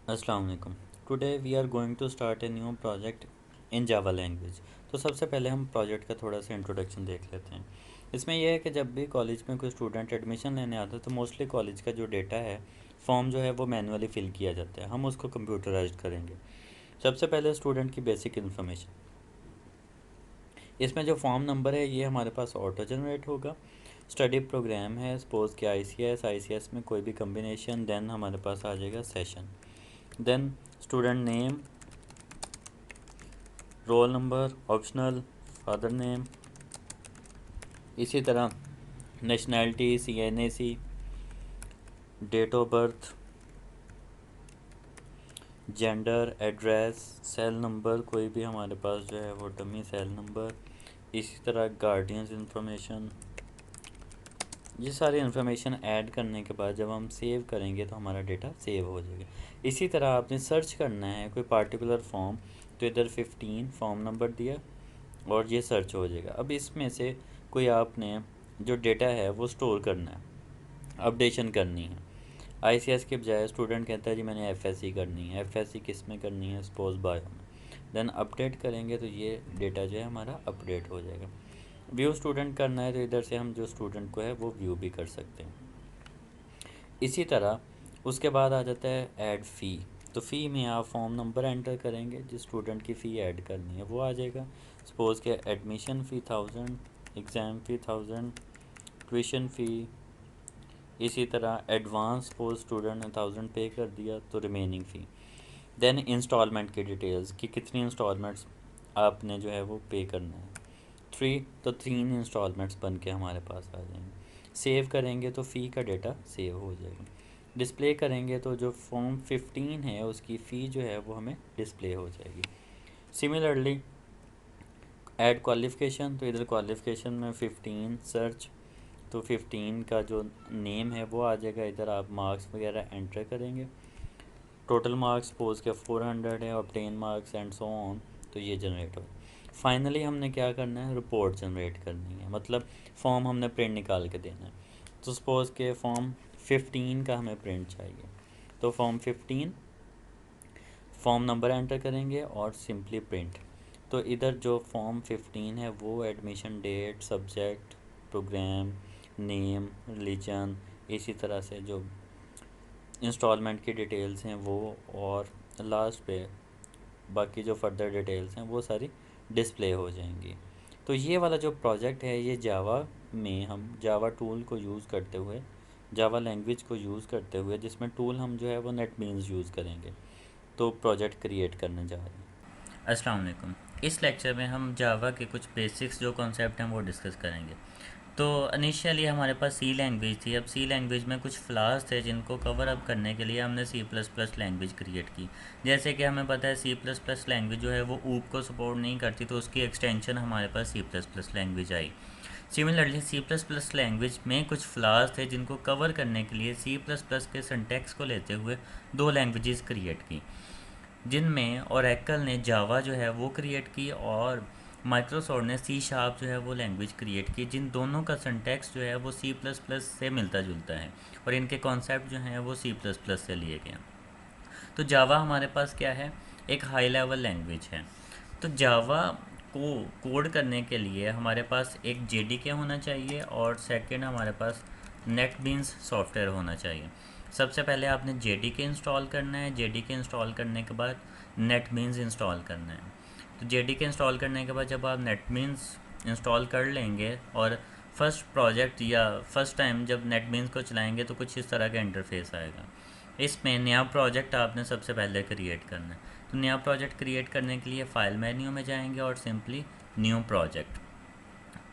अस्सलाम वालेकुम। Today we are going to start a new project in Java language. तो सबसे पहले हम प्रोजेक्ट का थोड़ा सा इंट्रोडक्शन देख लेते हैं। इसमें यह है कि जब भी कॉलेज में कोई स्टूडेंट एडमिशन लेने आता है तो मोस्टली कॉलेज का जो डेटा है, फॉर्म जो है वो मैनुअली फिल किया जाता है। हम उसको कंप्यूटराइज करेंगे। सबसे पहले स्टूडेंट की बेसिक इन्फॉर्मेशन। इसमें जो फॉर्म नंबर है ये हमारे पास ऑटो जनरेट होगा। स्टडी प्रोग्राम है, सपोज़ कि आई सी एस में कोई भी कम्बिनेशन, देन हमारे पास आ जाएगा session, then student name, roll number, optional, father name, इसी तरह nationality, CNAC, date of birth, gender, address, cell number, कोई भी हमारे पास जो है वो डमी सेल नंबर, इसी तरह गार्डियंस इंफॉर्मेशन। ये सारी इन्फॉर्मेशन ऐड करने के बाद जब हम सेव करेंगे तो हमारा डेटा सेव हो जाएगा। इसी तरह आपने सर्च करना है कोई पार्टिकुलर फॉर्म, तो इधर 15 फॉर्म नंबर दिया और ये सर्च हो जाएगा। अब इसमें से कोई आपने जो डेटा है वो स्टोर करना है, अपडेशन करनी है। ICS के बजाय स्टूडेंट कहता है जी मैंने FSC करनी है। FSC किस में करनी है? सपोज बायो में। देन अपडेट करेंगे तो ये डेटा जो है हमारा अपडेट हो जाएगा। व्यू स्टूडेंट करना है तो इधर से हम जो स्टूडेंट को है वो व्यू भी कर सकते हैं। इसी तरह उसके बाद आ जाता है ऐड फ़ी। तो फ़ी में आप फॉर्म नंबर एंटर करेंगे, जिस स्टूडेंट की फ़ी ऐड करनी है वो आ जाएगा। सपोज़ के एडमिशन फ़ी 1000, एग्ज़ाम फ़ी 1000, ट्यूशन फ़ी, इसी तरह एडवांस सपोज स्टूडेंट ने 1000 पे कर दिया तो रिमेनिंग फ़ी। देन इंस्टॉलमेंट की डिटेल्स कि कितनी इंस्टॉलमेंट्स आपने जो है वो पे करना है। 3, तो 3 इंस्टॉलमेंट्स बन के हमारे पास आ जाएंगे। सेव करेंगे तो फ़ी का डेटा सेव हो जाएगा। डिस्प्ले करेंगे तो जो फॉर्म 15 है उसकी फ़ी जो है वो हमें डिस्प्ले हो जाएगी। सिमिलरली ऐड क्वालिफ़िकेशन, तो इधर क्वालिफ़िकेशन में 15 सर्च, तो 15 का जो नेम है वो आ जाएगा। इधर आप मार्क्स वगैरह एंटर करेंगे। टोटल मार्क्स सपोज के 400 है, obtain marks and so on, तो ये जनरेट हो। फाइनली हमने क्या करना है? रिपोर्ट जनरेट करनी है, मतलब फॉर्म हमने प्रिंट निकाल के देना है। तो सपोज़ के फॉर्म 15 का हमें प्रिंट चाहिए, तो फॉर्म 15 फॉर्म नंबर एंटर करेंगे और सिंपली प्रिंट। तो इधर जो फॉर्म 15 है वो admission date, subject, program, name, religion, इसी तरह से जो इंस्टॉलमेंट की डिटेल्स हैं वो, और लास्ट पे बाकी जो फर्दर डिटेल्स हैं वो सारी डिस्प्ले हो जाएंगी। तो ये वाला जो प्रोजेक्ट है ये जावा में हम जावा टूल को यूज़ करते हुए, जावा लैंग्वेज को यूज़ करते हुए, जिसमें टूल हम जो है वो नेटबीन्स यूज़ करेंगे, तो प्रोजेक्ट क्रिएट करने जा रहे हैं। अस्सलाम वालेकुम। इस लेक्चर में हम जावा के कुछ बेसिक्स जो कॉन्सेप्ट हैं वो डिस्कस करेंगे। तो इनिशियली हमारे पास सी लैंग्वेज थी। अब सी लैंग्वेज में कुछ फ्लॉज थे जिनको कवर अप करने के लिए हमने C plus plus language create की। जैसे कि हमें पता है सी प्लस प्लस लैंग्वेज जो है वो ऊप को सपोर्ट नहीं करती, तो उसकी एक्सटेंशन हमारे पास सी प्लस प्लस लैंग्वेज आई। Similarly C plus plus language में कुछ फ्लॉज थे जिनको कवर करने के लिए सी प्लस प्लस के सिंटैक्स को लेते हुए दो लैंग्वेजेस क्रिएट की, जिनमें ओरेकल ने जावा जो है वो क्रिएट की और माइक्रोसॉफ्ट ने सी शार्प जो है वो लैंग्वेज क्रिएट की, जिन दोनों का सिंटैक्स जो है वो सी प्लस प्लस से मिलता जुलता है और इनके कॉन्सेप्ट जो हैं वो सी प्लस प्लस से लिए गए। तो जावा हमारे पास क्या है? एक हाई लेवल लैंग्वेज है। तो जावा को कोड करने के लिए हमारे पास एक जेडीके होना चाहिए और सेकंड हमारे पास नेटबीन्स सॉफ्टवेयर होना चाहिए। सबसे पहले आपने जेडीके इंस्टॉल करना है। जेडीके इंस्टॉल करने के बाद नेटबीन्स इंस्टॉल करना है। तो जेडीके इंस्टॉल करने के बाद जब आप नेटबीन्स इंस्टॉल कर लेंगे और फर्स्ट प्रोजेक्ट या फर्स्ट टाइम जब नेटबीन्स को चलाएंगे तो कुछ इस तरह का इंटरफेस आएगा। इसमें नया प्रोजेक्ट आपने सबसे पहले क्रिएट करना है। तो नया प्रोजेक्ट क्रिएट करने के लिए फ़ाइल मेन्यू में जाएंगे और सिंपली न्यू प्रोजेक्ट,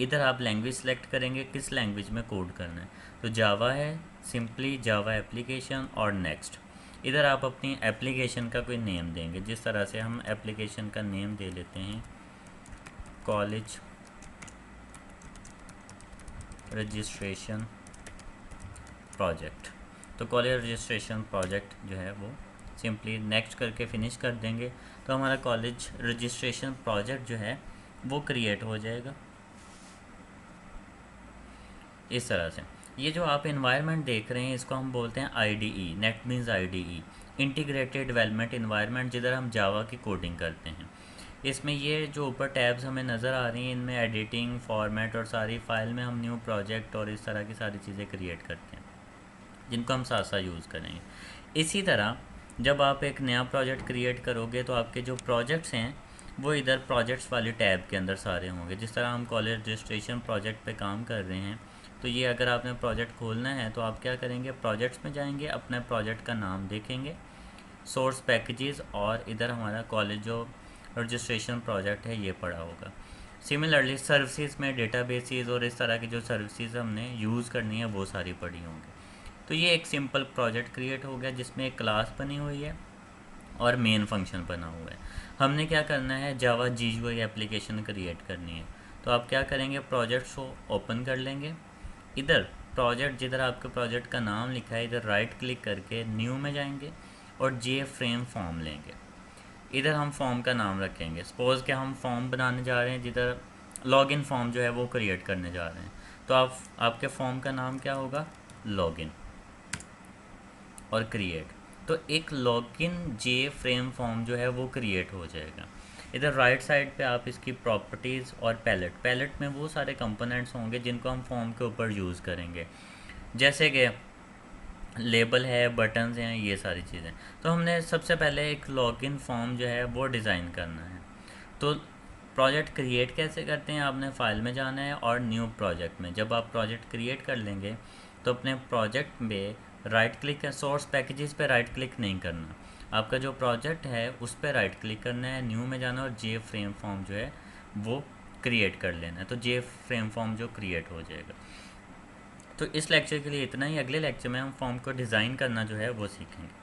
इधर आप लैंग्वेज सेलेक्ट करेंगे किस लैंग्वेज में कोड करना है। तो जावा है, सिंपली जावा एप्लीकेशन और नेक्स्ट। इधर आप अपनी एप्लीकेशन का कोई नेम देंगे, जिस तरह से हम एप्लीकेशन का नेम दे लेते हैं कॉलेज रजिस्ट्रेशन प्रोजेक्ट। तो कॉलेज रजिस्ट्रेशन प्रोजेक्ट जो है वो सिंपली नेक्स्ट करके फिनिश कर देंगे तो हमारा कॉलेज रजिस्ट्रेशन प्रोजेक्ट जो है वो क्रिएट हो जाएगा इस तरह से। ये जो आप इन्वायरमेंट देख रहे हैं इसको हम बोलते हैं IDE, net means IDE, integrated development environment, जिधर हम जावा की कोडिंग करते हैं। इसमें ये जो ऊपर टैब्स हमें नज़र आ रही हैं, इनमें एडिटिंग, फॉर्मेट और सारी फाइल में हम न्यू प्रोजेक्ट और इस तरह की सारी चीज़ें क्रिएट करते हैं, जिनको हम साथ साथ यूज़ करेंगे। इसी तरह जब आप एक नया प्रोजेक्ट क्रिएट करोगे तो आपके जो प्रोजेक्ट्स हैं वो इधर प्रोजेक्ट्स वाले टैब के अंदर सारे होंगे। जिस तरह हम कॉलेज रजिस्ट्रेशन प्रोजेक्ट पे काम कर रहे हैं, तो ये अगर आपने प्रोजेक्ट खोलना है तो आप क्या करेंगे, प्रोजेक्ट्स में जाएंगे, अपने प्रोजेक्ट का नाम देखेंगे, सोर्स पैकेजेस, और इधर हमारा कॉलेज जो रजिस्ट्रेशन प्रोजेक्ट है ये पड़ा होगा। सिमिलरली सर्विसेज में डेटाबेसेस और इस तरह की जो सर्विसेज हमने यूज़ करनी है वो सारी पड़ी होंगी। तो ये एक सिंपल प्रोजेक्ट क्रिएट हो गया जिसमें एक क्लास बनी हुई है और मेन फंक्शन बना हुआ है। हमने क्या करना है, जावा GUI एप्लीकेशन क्रिएट करनी है। तो आप क्या करेंगे, प्रोजेक्ट्स को ओपन कर लेंगे, इधर प्रोजेक्ट जिधर आपके प्रोजेक्ट का नाम लिखा है इधर राइट क्लिक करके न्यू में जाएंगे और जे फ्रेम फॉर्म लेंगे। इधर हम फॉर्म का नाम रखेंगे, सपोज़ कि हम फॉर्म बनाने जा रहे हैं जिधर लॉगिन फॉर्म जो है वो क्रिएट करने जा रहे हैं। तो आप आपके फॉर्म का नाम क्या होगा, लॉगिन और क्रिएट। तो एक लॉगिन जे फ्रेम फॉर्म जो है वो क्रिएट हो जाएगा। इधर राइट साइड पे आप इसकी प्रॉपर्टीज़ और पैलेट में वो सारे कंपोनेंट्स होंगे जिनको हम फॉर्म के ऊपर यूज़ करेंगे, जैसे कि लेबल है, बटन्स हैं, ये सारी चीज़ें। तो हमने सबसे पहले एक लॉगिन फॉर्म जो है वो डिज़ाइन करना है। तो प्रोजेक्ट क्रिएट कैसे करते हैं, आपने फाइल में जाना है और न्यू प्रोजेक्ट में जब आप प्रोजेक्ट क्रिएट कर लेंगे तो अपने प्रोजेक्ट में राइट क्लिक, सोर्स पैकेजेस पे राइट क्लिक नहीं करना, आपका जो प्रोजेक्ट है उस पर राइट क्लिक करना है, न्यू में जाना और जे फ्रेम फॉर्म जो है वो क्रिएट कर लेना है। तो जे फ्रेम फॉर्म जो क्रिएट हो जाएगा। तो इस लेक्चर के लिए इतना ही, अगले लेक्चर में हम फॉर्म को डिज़ाइन करना जो है वो सीखेंगे।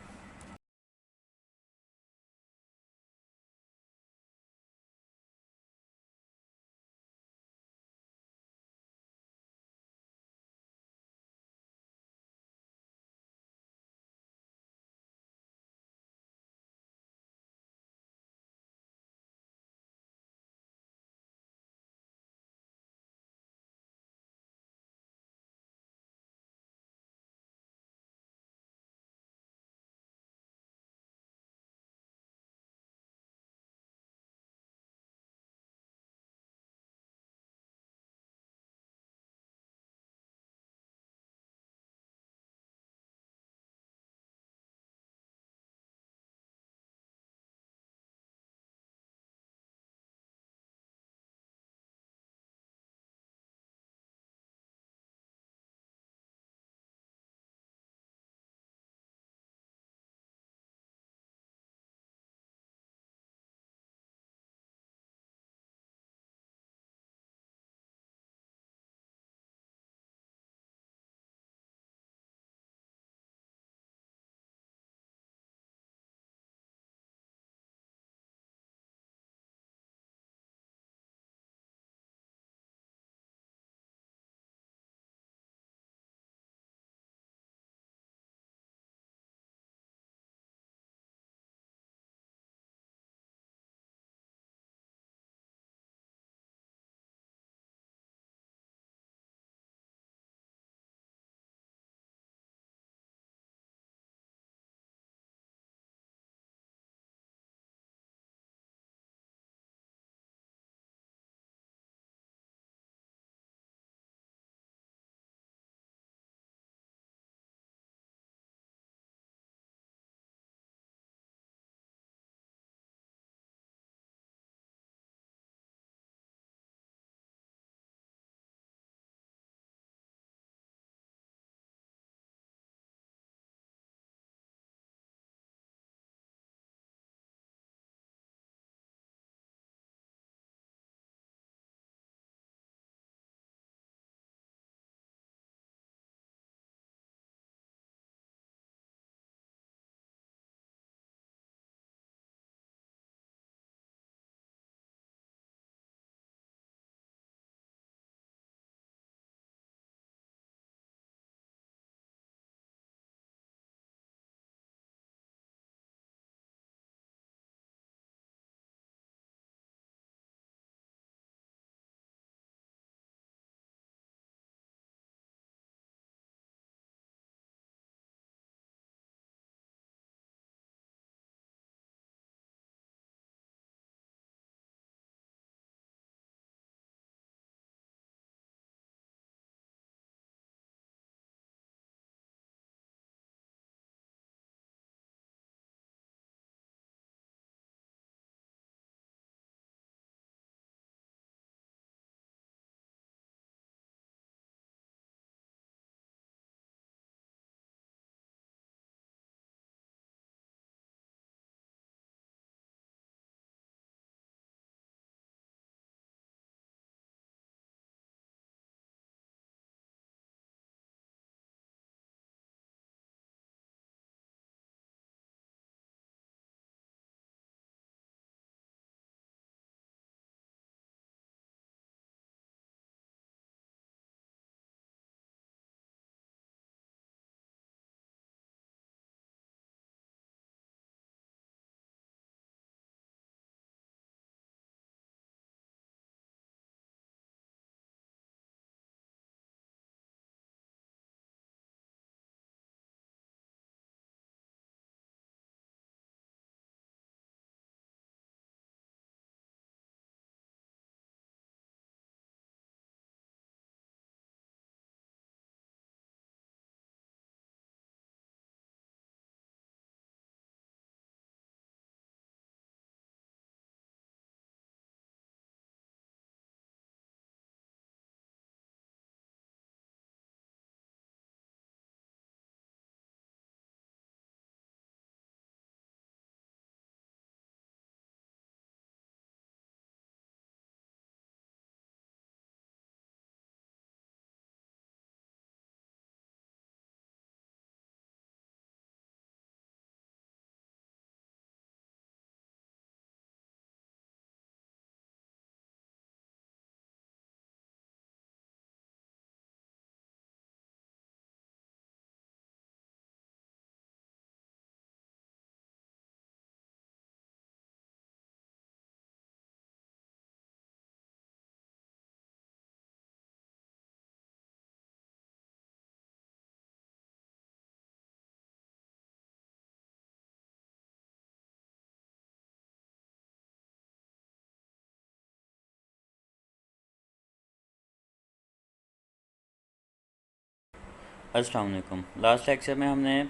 अस्सलाम वालेकुम। लास्ट लेक्चर में हमने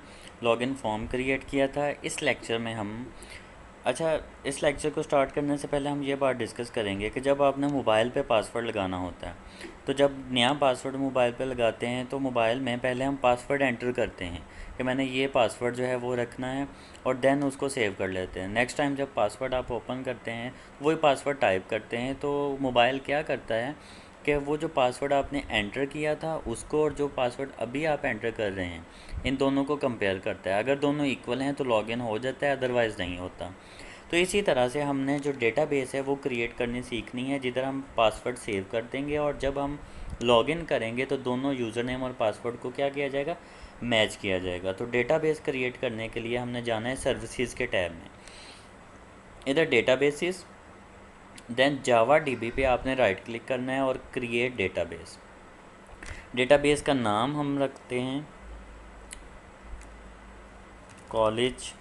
लॉगिन फॉर्म क्रिएट किया था। इस लेक्चर में हम इस लेक्चर को स्टार्ट करने से पहले हम ये बात डिस्कस करेंगे कि जब आपने मोबाइल पे पासवर्ड लगाना होता है, तो जब नया पासवर्ड मोबाइल पे लगाते हैं तो मोबाइल में पहले हम पासवर्ड एंटर करते हैं कि मैंने ये पासवर्ड जो है वो रखना है, और देन उसको सेव कर लेते हैं। नेक्स्ट टाइम जब पासवर्ड आप ओपन करते हैं, वही पासवर्ड टाइप करते हैं, तो मोबाइल क्या करता है कि वो जो पासवर्ड आपने एंटर किया था उसको और जो पासवर्ड अभी आप एंटर कर रहे हैं, इन दोनों को कंपेयर करता है। अगर दोनों इक्वल हैं तो लॉगिन हो जाता है, अदरवाइज़ नहीं होता। तो इसी तरह से हमने जो डेटाबेस है वो क्रिएट करनी सीखनी है, जिधर हम पासवर्ड सेव कर देंगे, और जब हम लॉगिन करेंगे तो दोनों यूज़र नेम और पासवर्ड को क्या किया जाएगा, मैच किया जाएगा। तो डेटाबेस क्रिएट करने के लिए हमने जाना है सर्विसेज के टैब में। इधर डेटाबेसिस, देन जावा डीबी पे आपने राइट क्लिक करना है और क्रिएट डेटाबेस। डेटाबेस का नाम हम रखते हैं college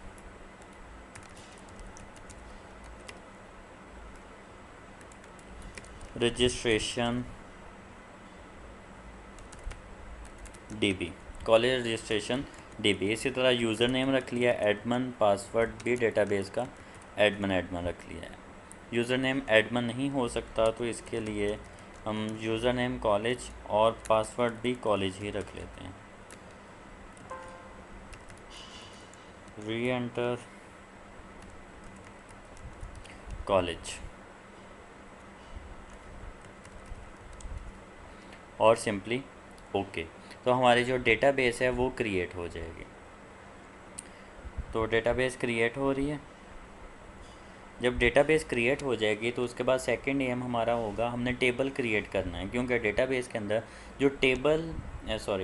registration dB, college registration dB. इसी तरह यूज़र नेम रख लिया एडमन, पासवर्ड भी डेटाबेस का एडमन रख लिया है। यूज़र नेम एडमन नहीं हो सकता, तो इसके लिए हम यूज़र नेम कॉलेज और पासवर्ड भी कॉलेज ही रख लेते हैं। री एंटर कॉलेज और सिंपली ओके। तो हमारी जो डेटाबेस है वो क्रिएट हो जाएगी। तो डेटाबेस क्रिएट हो रही है। जब डेटाबेस क्रिएट हो जाएगी तो उसके बाद सेकंड एम हमारा होगा, हमने टेबल क्रिएट करना है, क्योंकि डेटाबेस के अंदर जो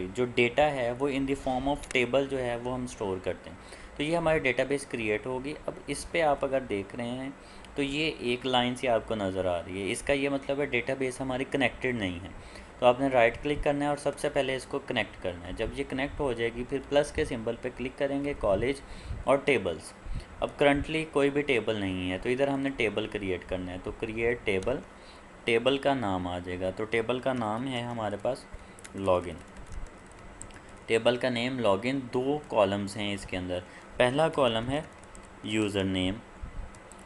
जो डेटा है वो in the form of table जो है वो हम स्टोर करते हैं। तो ये हमारी डेटाबेस क्रिएट होगी। अब इस पे आप अगर देख रहे हैं तो ये एक लाइन सी आपको नज़र आ रही है, इसका ये मतलब है डेटाबेस हमारी कनेक्टेड नहीं है। तो आपने राइट क्लिक करना है और सबसे पहले इसको कनेक्ट करना है। जब ये कनेक्ट हो जाएगी फिर प्लस के सिंबल पे क्लिक करेंगे, कॉलेज और टेबल्स। अब करंटली कोई भी टेबल नहीं है, तो इधर हमने टेबल क्रिएट करना है, तो क्रिएट टेबल, टेबल का नाम आ जाएगा। तो टेबल का नाम है हमारे पास लॉगिन। टेबल का नेम लॉगिन। दो कॉलम्स हैं इसके अंदर। पहला कॉलम है यूज़र नेम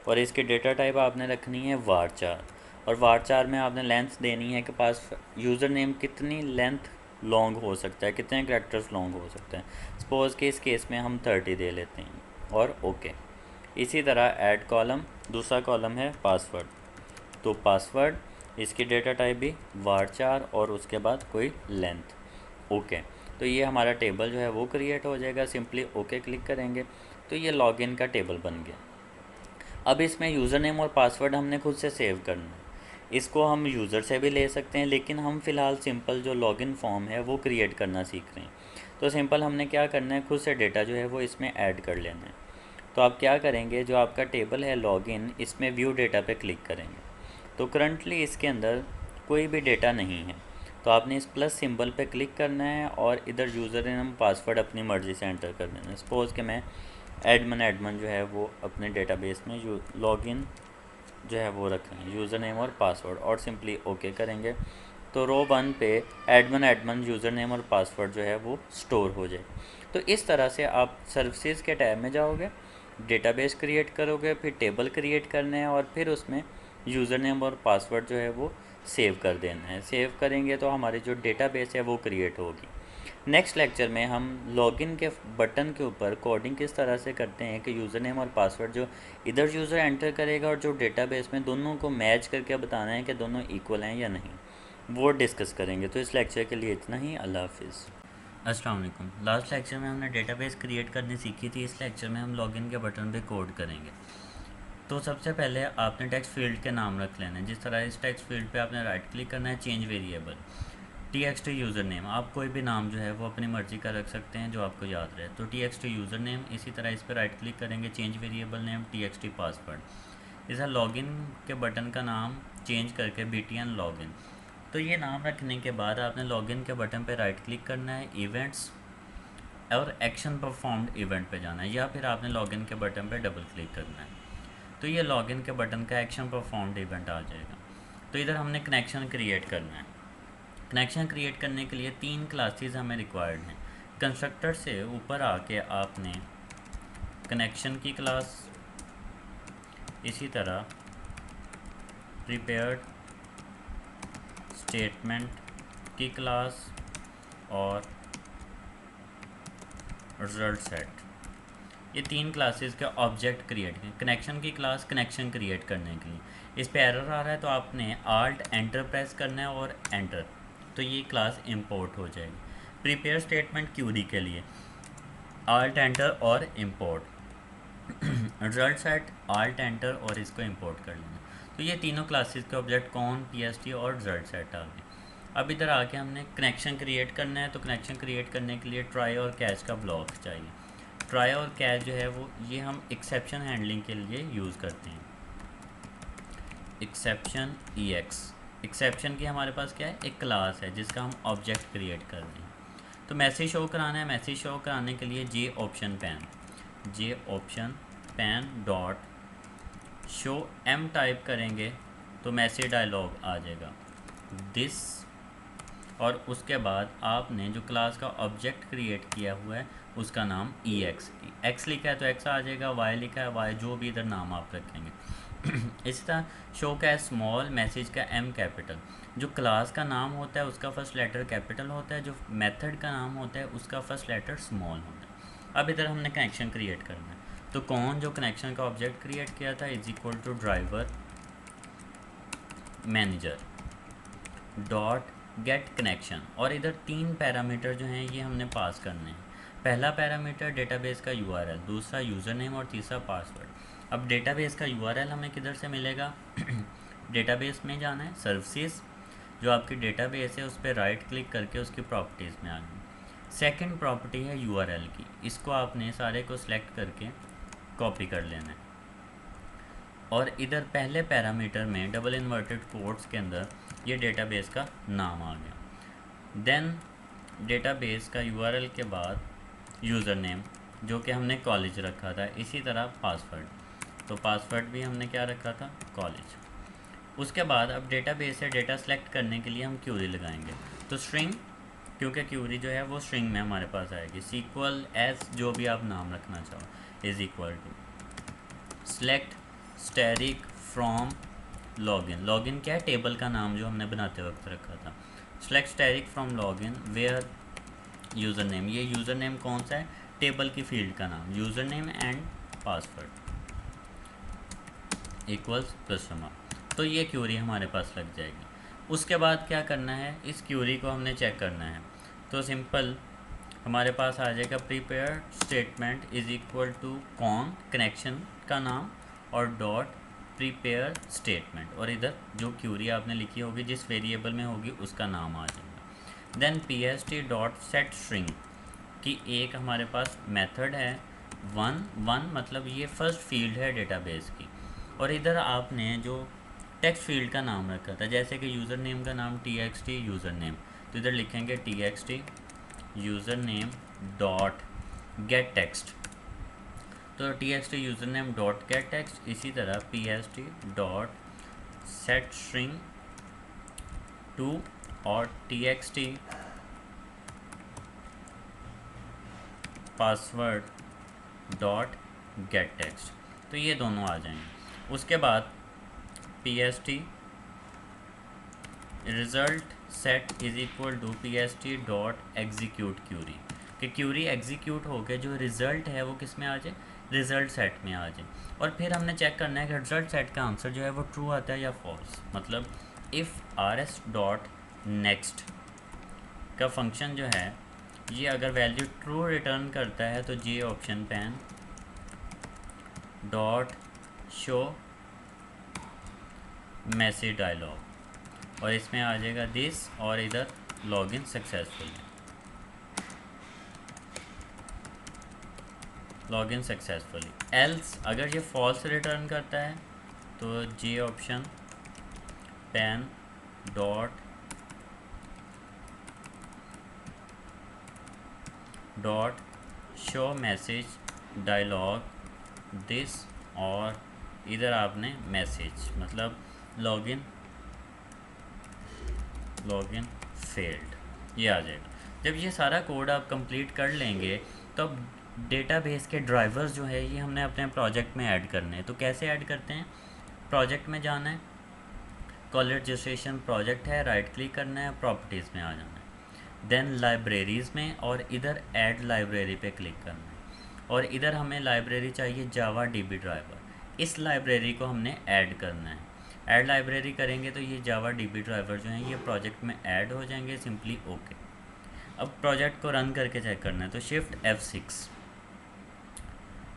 और इसके डेटा टाइप आपने रखनी है varchar, और varchar में आपने लेंथ देनी है कि पास यूज़र नेम कितनी लेंथ लॉन्ग हो सकता है, कितने कैरेक्टर्स लॉन्ग हो सकते हैं। सपोज़ कि इस केस में हम 30 दे लेते हैं और ओके। इसी तरह ऐड कॉलम, दूसरा कॉलम है पासवर्ड, तो पासवर्ड, इसकी डेटा टाइप भी varchar और उसके बाद कोई लेंथ, ओके। तो ये हमारा टेबल जो है वो क्रिएट हो जाएगा। सिंपली ओके क्लिक करेंगे तो ये लॉगिन का टेबल बन गया। अब इसमें यूज़र नेम और पासवर्ड हमने खुद से सेव करना है। इसको हम यूज़र से भी ले सकते हैं, लेकिन हम फ़िलहाल सिंपल जो लॉगिन फॉर्म है वो क्रिएट करना सीख रहे हैं। तो सिंपल हमने क्या करना है, खुद से डेटा जो है वो इसमें ऐड कर लेना है। तो आप क्या करेंगे, जो आपका टेबल है लॉगिन, इसमें व्यू डेटा पे क्लिक करेंगे। तो करंटली इसके अंदर कोई भी डेटा नहीं है, तो आपने इस प्लस सिंबल पे क्लिक करना है और इधर यूज़र नेम पासवर्ड अपनी मर्ज़ी से एंटर कर देना है। सपोज़ कि मैं एडमन जो है वो अपने डेटाबेस में लॉगिन जो है वो रख रहे हैं, यूज़र नेम और पासवर्ड, और सिंपली ओके करेंगे तो रो 1 पे एडमन यूज़र नेम और पासवर्ड जो है वो स्टोर हो जाए। तो इस तरह से आप सर्विसेज के टैब में जाओगे, डेटाबेस क्रिएट करोगे, फिर टेबल क्रिएट करने हैं और फिर उसमें यूज़र नेम और पासवर्ड जो है वो सेव कर देना है। सेव करेंगे तो हमारी जो डेटाबेस है वो क्रिएट होगी। नेक्स्ट लेक्चर में हम लॉगिन के बटन के ऊपर कोडिंग किस तरह से करते हैं कि यूज़र नेम और पासवर्ड जो इधर यूज़र एंटर करेगा और जो डेटाबेस में, दोनों को मैच करके बताना है कि दोनों इक्वल हैं या नहीं, वो डिस्कस करेंगे। तो इस लेक्चर के लिए इतना ही। अल्लाह हाफिज़। अस्सलाम वालेकुम। लास्ट लेक्चर में हमने डेटाबेस क्रिएट करनी सीखी थी। इस लेक्चर में हम लॉगिन के बटन पे कोड करेंगे। तो सबसे पहले आपने टेक्स्ट फील्ड के नाम रख लेना है। जिस तरह इस टेक्स्ट फील्ड पे आपने राइट क्लिक करना है, change variable, TXT user name. आप कोई भी नाम जो है वो अपनी मर्ज़ी का रख सकते हैं जो आपको याद रहे। तो TXT यूज़र नेम। इसी तरह इस पर राइट क्लिक करेंगे, change variable name, TXT password. इस लॉगिन के बटन का नाम चेंज करके BTN लॉगिन। तो ये नाम रखने के बाद आपने लॉगिन के बटन पे राइट क्लिक करना है, इवेंट्स और एक्शन परफॉर्म्ड इवेंट पे जाना है, या फिर आपने लॉगिन के बटन पे डबल क्लिक करना है। तो ये लॉगिन के बटन का एक्शन परफॉर्म्ड इवेंट आ जाएगा। तो इधर हमने कनेक्शन क्रिएट करना है। कनेक्शन क्रिएट करने के लिए 3 क्लासेस हमें रिक्वायर्ड हैं। कंस्ट्रक्टर से ऊपर आके आपने कनेक्शन की क्लास, इसी तरह प्रिपेयर्ड स्टेटमेंट की क्लास और रिजल्ट सेट, ये 3 क्लासेस के ऑब्जेक्ट क्रिएट करें। कनेक्शन की क्लास कनेक्शन क्रिएट करने के लिए, इस पे एरर आ रहा है तो आपने आल्ट एंटर प्रेस करना है और एंटर, तो ये क्लास इंपोर्ट हो जाएगी। प्रिपेयर स्टेटमेंट क्यूरी के लिए आल्ट एंटर और import, result set alt enter और इसको इंपोर्ट कर लेना। तो ये तीनों क्लासेस के ऑब्जेक्ट कौन, पीएसटी और रिजल्ट सेट आ गए। अब इधर आके हमने कनेक्शन क्रिएट करना है, तो कनेक्शन क्रिएट करने के लिए ट्राई और कैच का ब्लॉक चाहिए। ट्राई और कैच जो है वो ये हम एक्सेप्शन हैंडलिंग के लिए यूज़ करते हैं। एक्सेप्शन EX, एक्सेप्शन की हमारे पास क्या है, एक क्लास है जिसका हम ऑब्जेक्ट क्रिएट कर रहे हैं। तो मैसेज शो कराना है, मैसेज शो कराने के लिए J option pane dot show M type करेंगे तो मैसेज डायलॉग आ जाएगा दिस, और उसके बाद आपने जो क्लास का ऑब्जेक्ट क्रिएट किया हुआ है उसका नाम X लिखा है तो X आ जाएगा, Y लिखा है Y, जो भी इधर नाम आप रखेंगे। इस तरह शो का है स्मॉल, मैसेज का M कैपिटल। जो क्लास का नाम होता है उसका फर्स्ट लेटर कैपिटल होता है, जो मेथड का नाम होता है उसका फर्स्ट लेटर स्मॉल होता है। अब इधर हमने कनेक्शन क्रिएट करना है, तो कौन जो कनेक्शन का ऑब्जेक्ट क्रिएट किया था is equal to driver manager dot get connection, और इधर 3 पैरामीटर जो हैं ये हमने पास करने हैं। पहला पैरामीटर डेटाबेस का URL, दूसरा यूज़र नेम और तीसरा पासवर्ड। अब डेटाबेस का URL हमें किधर से मिलेगा, डेटाबेस में जाना है, सर्विसेज जो आपकी डेटाबेस है उस पर राइट क्लिक करके उसकी प्रॉपर्टीज़ में आना है। सेकंड प्रॉपर्टी है URL की, इसको आपने सारे को सिलेक्ट करके कॉपी कर लेना है। और इधर पहले पैरामीटर में डबल इन्वर्टेड कोट्स के अंदर ये डेटाबेस का नाम आ गया। देन डेटाबेस का URL के बाद यूज़र नेम जो कि हमने कॉलेज रखा था, इसी तरह पासवर्ड, तो पासवर्ड भी हमने क्या रखा था, कॉलेज। उसके बाद अब डेटाबेस से डेटा सेलेक्ट करने के लिए हम क्यूरी लगाएंगे, तो स्ट्रिंग, क्योंकि क्यूरी जो है वो स्ट्रिंग में हमारे पास आएगी, SQL एस जो भी आप नाम रखना चाहो is equal to select static from login. Login क्या है, टेबल का नाम जो हमने बनाते वक्त रखा था। Select static from login where user name, ये यूज़र नेम कौन सा है, टेबल की फील्ड का नाम, user name and password equals plus mark, तो ये क्यूरी हमारे पास लग जाएगी। उसके बाद क्या करना है, इस क्यूरी को हमने चेक करना है, तो सिंपल हमारे पास आ जाएगा prepare statement is equal to con connection का नाम और डॉट प्रिपेयर स्टेटमेंट, और इधर जो क्यूरी आपने लिखी होगी जिस वेरिएबल में होगी उसका नाम आ जाएगा। Then PST dot set string की एक हमारे पास मेथड है, वन मतलब ये फर्स्ट फील्ड है डेटाबेस की, और इधर आपने जो टेक्स्ट फील्ड का नाम रखा था, जैसे कि यूज़र नेम का नाम TXT यूज़र नेम, तो इधर लिखेंगे TXT user name dot get text, तो TXT user name dot get text, इसी तरह PST dot set string two और TXT password dot get text, तो ये दोनों आ जाएंगे। उसके बाद PST result set is equal to PST dot execute query, कि क्यूरी एग्जीक्यूट होकर जो रिज़ल्ट है वो किस में आ जाए, रिज़ल्ट सेट में आ जाए। और फिर हमने चेक करना है कि रिज़ल्ट सेट का आंसर जो है वो ट्रू आता है या फॉल्स, मतलब इफ़ RS डॉट नेक्स्ट का फंक्शन जो है ये अगर वैल्यू ट्रू रिटर्न करता है तो J option pane dot show message dialog, और इसमें आ जाएगा दिस, और इधर लॉगिन सक्सेसफुली। एल्स अगर ये फॉल्स रिटर्न करता है तो J option pane dot show message dialog this, और इधर आपने मैसेज मतलब लॉगिन फेल्ड, ये आ जाएगा। जब ये सारा कोड आप कंप्लीट कर लेंगे तो अब डेटाबेस के ड्राइवर्स जो है ये हमने अपने प्रोजेक्ट में ऐड करने हैं। तो कैसे ऐड करते हैं? प्रोजेक्ट में जाना है, कॉल रजिस्ट्रेशन प्रोजेक्ट है, राइट क्लिक करना है, प्रॉपर्टीज़ में आ जाना है, देन लाइब्रेरीज़ में और इधर ऐड लाइब्रेरी पे क्लिक करना है। और इधर हमें लाइब्रेरी चाहिए जावा डीबी ड्राइवर, इस लाइब्रेरी को हमने ऐड करना है। ऐड लाइब्रेरी करेंगे तो ये जावा डीबी ड्राइवर जो हैं ये प्रोजेक्ट में ऐड हो जाएंगे, सिंपली ओके। अब प्रोजेक्ट को रन करके चेक करना है तो शिफ्ट F6।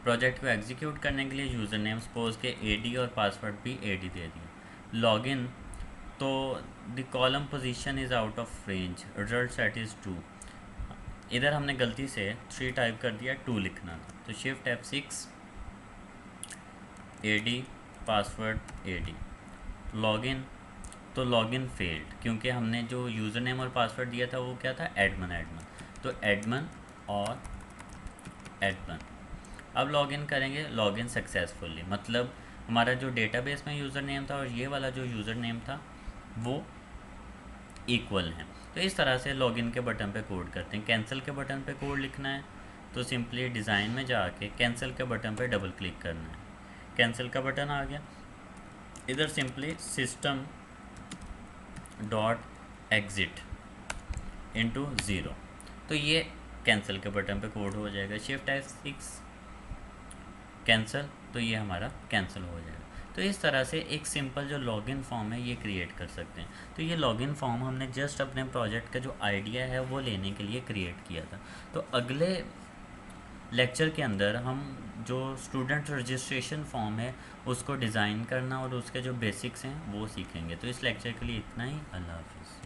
प्रोजेक्ट को एग्जीक्यूट करने के लिए यूज़र नेम सपोज के AD और पासवर्ड भी AD दे दिया। लॉगिन, तो the column position is out of range, result set is 2। इधर हमने गलती से 3 टाइप कर दिया, 2 लिखना था, तो shift F6, AD, password AD। Login, तो लॉगिन फेल्ड क्योंकि हमने जो यूज़र नेम और पासवर्ड दिया था वो क्या था, एडमन एडमन, तो एडमन और एडमन। अब लॉगिन करेंगे, लॉगिन सक्सेसफुली, मतलब हमारा जो डेटाबेस में यूज़र नेम था और ये वाला जो यूज़र नेम था वो इक्वल हैं। तो इस तरह से लॉगिन के बटन पे कोड करते हैं। कैंसिल के बटन पे कोड लिखना है तो सिंपली डिज़ाइन में जाके कैंसिल के बटन पे डबल क्लिक करना है, कैंसिल का बटन आ गया। इधर simply system dot exit into zero, तो ये कैंसिल के बटन पे कोड हो जाएगा। शिफ्ट F6 कैंसिल, तो ये हमारा कैंसिल हो जाएगा। तो इस तरह से एक सिंपल जो लॉगिन फॉर्म है ये क्रिएट कर सकते हैं। तो ये लॉगिन फॉर्म हमने जस्ट अपने प्रोजेक्ट का जो आइडिया है वो लेने के लिए क्रिएट किया था। तो अगले लेक्चर के अंदर हम जो स्टूडेंट रजिस्ट्रेशन फॉर्म है उसको डिज़ाइन करना और उसके जो बेसिक्स हैं वो सीखेंगे। तो इस लेक्चर के लिए इतना ही। अल्लाह हाफिज़।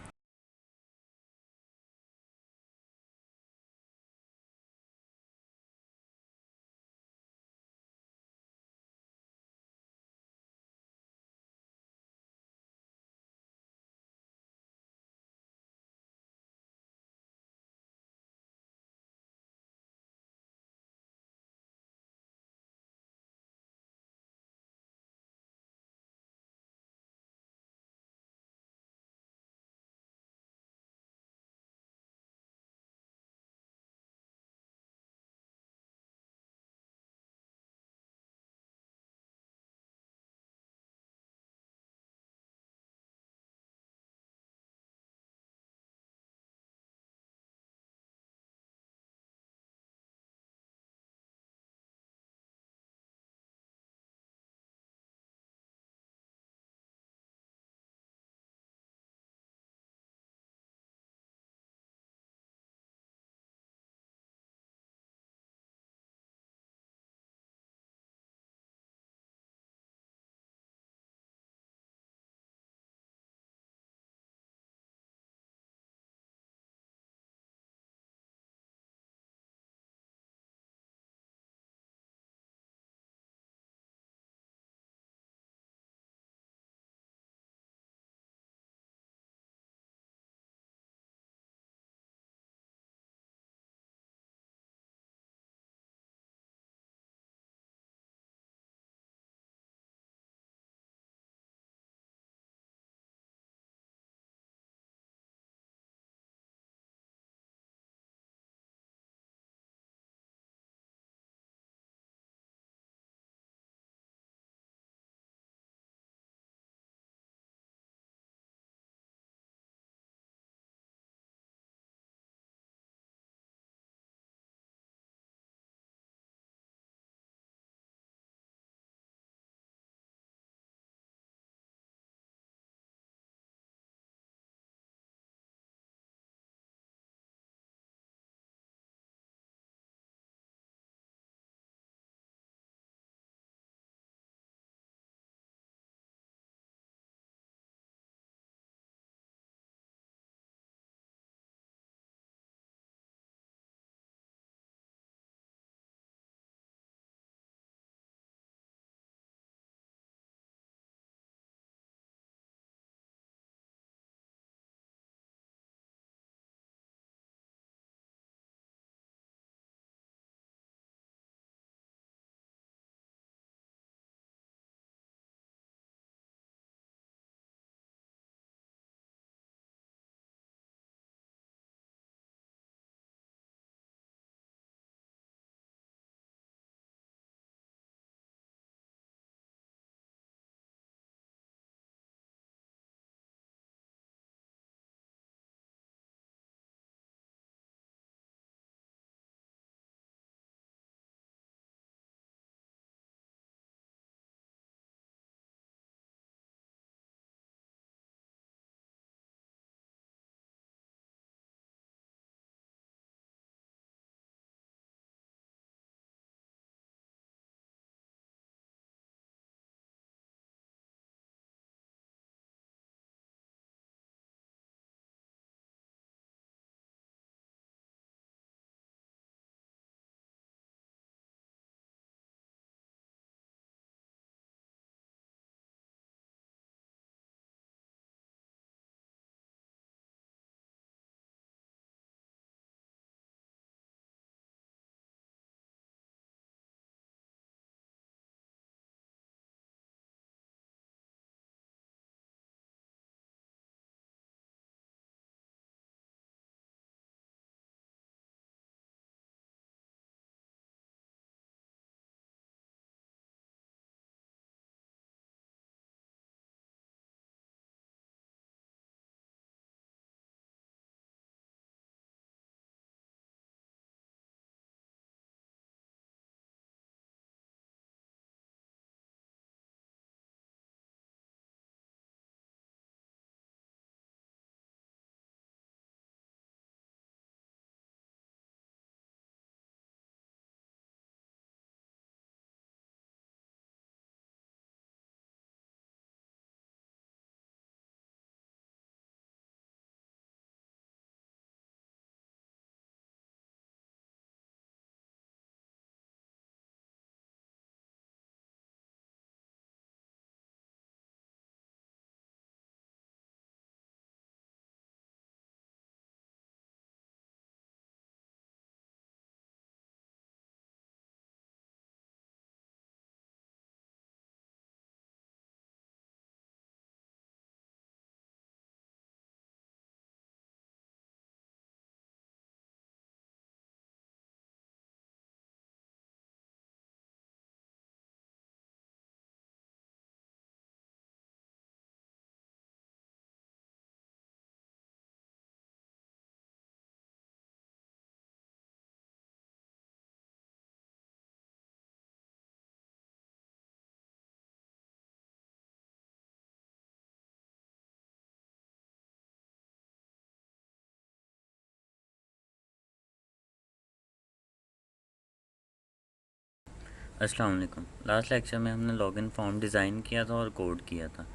अस्सलाम वालेकुम। लास्ट लेक्चर में हमने लॉगिन फॉर्म डिज़ाइन किया था और कोड किया था।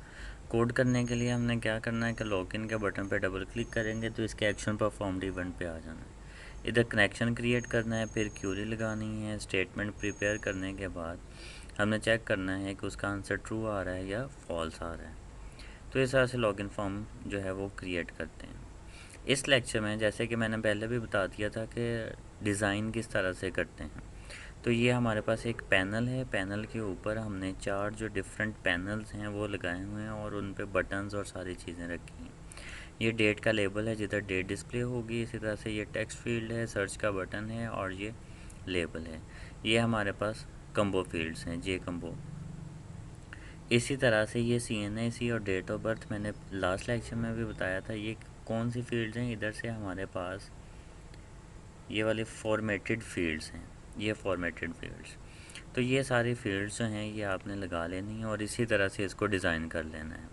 कोड करने के लिए हमने क्या करना है कि लॉगिन के बटन पे डबल क्लिक करेंगे तो इसके एक्शन परफॉर्म्ड इवेंट पे आ जाना है। इधर कनेक्शन क्रिएट करना है, फिर क्यूरी लगानी है। स्टेटमेंट प्रिपेयर करने के बाद हमने चेक करना है कि उसका आंसर ट्रू आ रहा है या फॉल्स आ रहा है। तो इस तरह से लॉगिन फॉर्म जो है वो क्रिएट करते हैं। इस लेक्चर में जैसे कि मैंने पहले भी बता दिया था कि डिज़ाइन किस तरह से करते हैं। तो ये हमारे पास एक पैनल है। पैनल के ऊपर हमने 4 जो डिफरेंट पैनल्स हैं वो लगाए हुए हैं और उन पे बटन्स और सारी चीज़ें रखी हैं। ये डेट का लेबल है जिधर डेट डिस्प्ले होगी। इसी तरह से ये टेक्स्ट फील्ड है, सर्च का बटन है और ये लेबल है। ये हमारे पास कम्बो फील्ड्स हैं, जे कम्बो। इसी तरह से ये CNAC और डेट ऑफ बर्थ मैंने लास्ट लेक्चर में भी बताया था। ये कौन सी फील्ड्स हैं, इधर से हमारे पास ये वाले फॉर्मेटेड फील्ड्स हैं। ये फॉर्मेटेड फील्ड्स, तो ये सारी फील्ड्स जो हैं ये आपने लगा लेनी है और इसी तरह से इसको डिज़ाइन कर लेना है।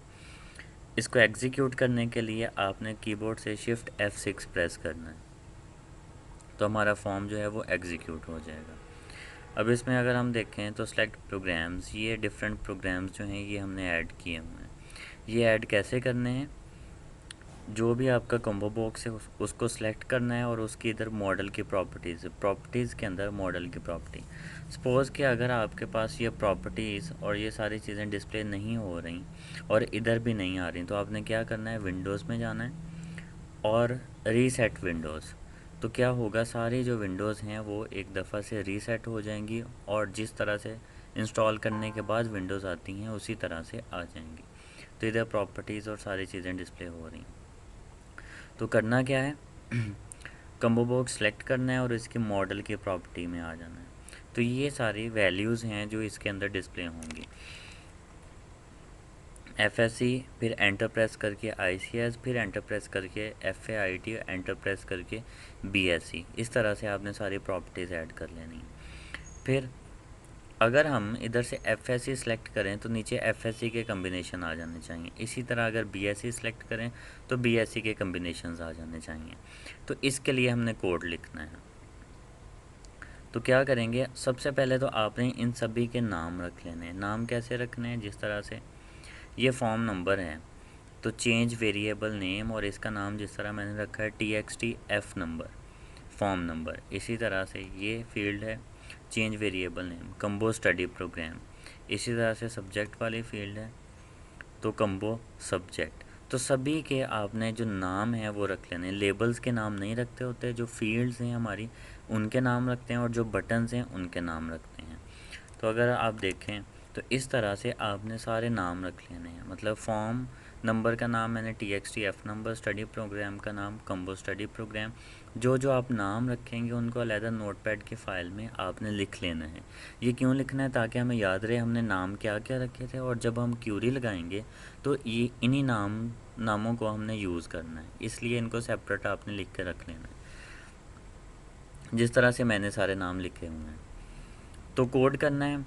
इसको एग्जीक्यूट करने के लिए आपने कीबोर्ड से शिफ्ट F6 प्रेस करना है, तो हमारा फॉर्म जो है वो एग्जीक्यूट हो जाएगा। अब इसमें अगर हम देखें तो सेलेक्ट प्रोग्राम्स, ये डिफरेंट प्रोग्राम्स जो हैं ये हमने ऐड किए हुए हैं। ये ऐड कैसे करने हैं, जो भी आपका कॉम्बो बॉक्स है उसको सिलेक्ट करना है और उसकी इधर मॉडल की प्रॉपर्टीज़ के अंदर मॉडल की प्रॉपर्टी। सपोज़ कि अगर आपके पास ये प्रॉपर्टीज़ और ये सारी चीज़ें डिस्प्ले नहीं हो रही और इधर भी नहीं आ रही, तो आपने क्या करना है, विंडोज़ में जाना है और रीसेट विंडोज़। तो क्या होगा, सारी जो विंडोज़ हैं वो एक दफ़ा से रीसेट हो जाएंगी और जिस तरह से इंस्टॉल करने के बाद विंडोज़ आती हैं उसी तरह से आ जाएंगी। तो इधर प्रॉपर्टीज़ और सारी चीज़ें डिस्प्ले हो रही हैं। तो करना क्या है, कम्बो बॉक्स सेलेक्ट करना है और इसके मॉडल की प्रॉपर्टी में आ जाना है। तो ये सारी वैल्यूज़ हैं जो इसके अंदर डिस्प्ले होंगी। FSC, फिर एंटर प्रेस करके ICS, फिर एंटर प्रेस करके FAIT, एंटर प्रेस करके BSc। इस तरह से आपने सारी प्रॉपर्टीज़ ऐड कर लेनी है। फिर अगर हम इधर से FSC सेलेक्ट करें तो नीचे FSC के कम्बिनेशन आ जाने चाहिए। इसी तरह अगर BSc सेलेक्ट करें तो BSc के कम्बिनेशंस आ जाने चाहिए। तो इसके लिए हमने कोड लिखना है। तो क्या करेंगे, सबसे पहले तो आपने इन सभी के नाम रख लेने हैं। नाम कैसे रखने हैं, जिस तरह से ये फॉर्म नंबर है तो चेंज वेरिएबल नेम, और इसका नाम जिस तरह मैंने रखा है TXT F number, form number. इसी तरह से ये फील्ड है change variable name, combo study program. इसी तरह से सब्जेक्ट वाली फील्ड है तो कम्बो सब्जेक्ट। तो सभी के आपने जो नाम है वो रख लेने। लेबल्स के नाम नहीं रखते होते, जो फील्ड्स हैं हमारी उनके नाम रखते हैं और जो बटन्स हैं उनके नाम रखते हैं। तो अगर आप देखें तो इस तरह से आपने सारे नाम रख लेने हैं। मतलब फॉर्म नंबर का नाम मैंने TXT F number, study program का नाम कम्बो स्टडी प्रोग्राम। जो जो आप नाम रखेंगे उनको अलहदा नोटपैड की फ़ाइल में आपने लिख लेना है। ये क्यों लिखना है, ताकि हमें याद रहे हमने नाम क्या क्या रखे थे, और जब हम क्यूरी लगाएंगे तो ये इन्हीं नामों को हमने यूज़ करना है, इसलिए इनको सेपरेट आपने लिख के रख लेना है, जिस तरह से मैंने सारे नाम लिखे हुए हैं। तो कोड करना है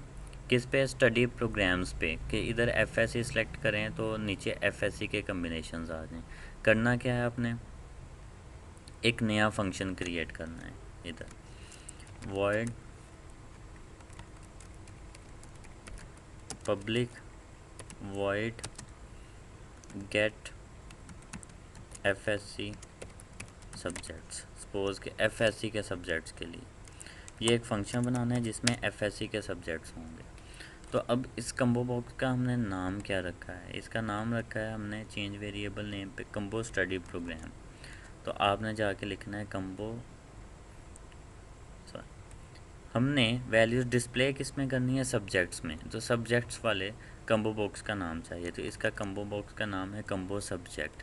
किस पे, स्टडी प्रोग्राम्स पे, कि इधर FSC सेलेक्ट करें तो नीचे FSC के कम्बिनेशंस आ जाएं। करना क्या है, आपने एक नया फंक्शन क्रिएट करना है। इधर void public void get FSC subjects. Suppose कि FSC के सब्जेक्ट्स के लिए ये एक फ़ंक्शन बनाना है जिसमें FSC के सब्जेक्ट्स होंगे। तो अब इस कम्बो बॉक्स का हमने नाम क्या रखा है, इसका नाम रखा है हमने चेंज वेरिएबल नेम पे कम्बो स्टडी प्रोग्राम। तो आपने जाके लिखना है कम्बो, हमने वैल्यूज़ डिस्प्ले किस में करनी है, सब्जेक्ट्स में। तो सब्जेक्ट्स वाले कम्बो बॉक्स का नाम चाहिए, तो इसका कम्बो बॉक्स का नाम है कम्बो सब्जेक्ट।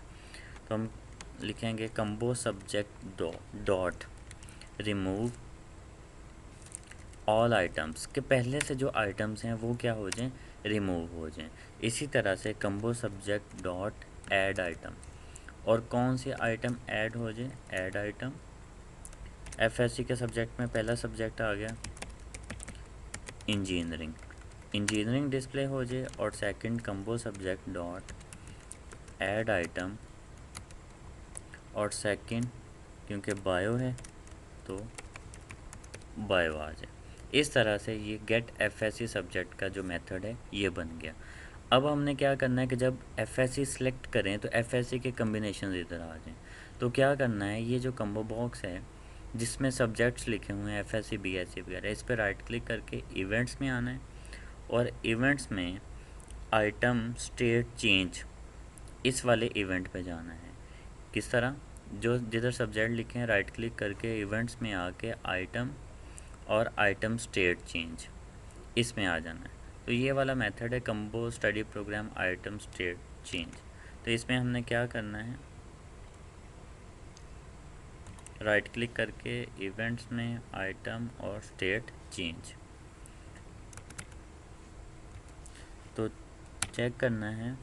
तो हम लिखेंगे combo subject dot remove all items, के पहले से जो आइटम्स हैं वो क्या हो जाएं, रिमूव हो जाएं। इसी तरह से combo subject dot add item, और कौन से आइटम ऐड हो जाए, ऐड आइटम। FSC के सब्जेक्ट में पहला सब्जेक्ट आ गया इंजीनियरिंग, इंजीनियरिंग डिस्प्ले हो जाए। और second combo subject dot add item, और सेकंड क्योंकि बायो है तो बायो आ जाए। इस तरह से ये गेट एफएससी सब्जेक्ट का जो मेथड है ये बन गया। अब हमने क्या करना है कि जब एफएससी सिलेक्ट करें तो एफएससी के कम्बिनेशन इधर आ जाएं। तो क्या करना है, ये जो कम्बो बॉक्स है जिसमें सब्जेक्ट्स लिखे हुए हैं एफएससी बीएससी वगैरह, इस पर राइट क्लिक करके इवेंट्स में आना है और इवेंट्स में आइटम स्टेट चेंज इस वाले इवेंट पे जाना है। किस तरह, जो जिधर सब्जेक्ट लिखे हैं राइट क्लिक करके इवेंट्स में आके आइटम और आइटम स्टेट चेंज इसमें आ जाना है। तो ये वाला मेथड है combo study program item state change. तो इसमें हमने क्या करना है, राइट क्लिक करके इवेंट्स में आइटम और स्टेट चेंज, तो चेक करना है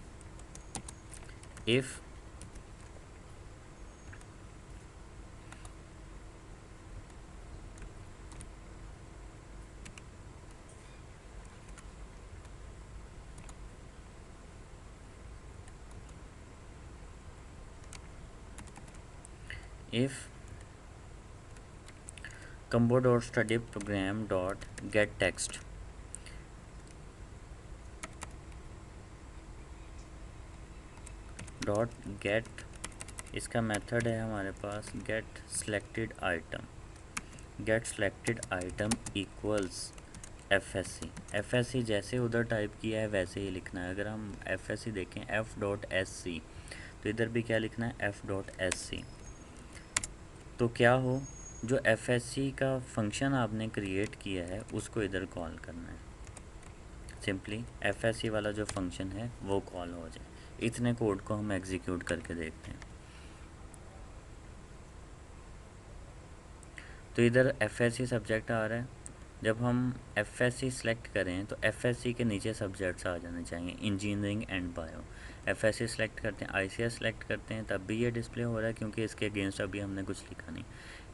if if combo dot study program dot get text dot get, इसका मेथड है हमारे पास get selected item, get selected item equals FSC. FSC जैसे उधर टाइप किया है वैसे ही लिखना है। अगर हम एफएससी देखें एफ डॉट एस सी, तो इधर भी क्या लिखना है एफ डॉट एस सी। तो क्या हो, जो एफएससी का फंक्शन आपने क्रिएट किया है उसको इधर कॉल करना है। सिंपली एफएससी वाला जो फंक्शन है वो कॉल हो जाए। इतने कोड को हम एग्जीक्यूट करके देखते हैं। तो इधर एफएससी सब्जेक्ट आ रहा है। जब हम एफएससी सेलेक्ट करें तो एफएससी के नीचे सब्जेक्ट्स आ जाने चाहिए, engineering and bio. FSc select करते हैं, आईसीएस सेलेक्ट करते हैं, तब भी ये डिस्प्ले हो रहा है क्योंकि इसके अगेंस्ट अभी हमने कुछ लिखा नहीं।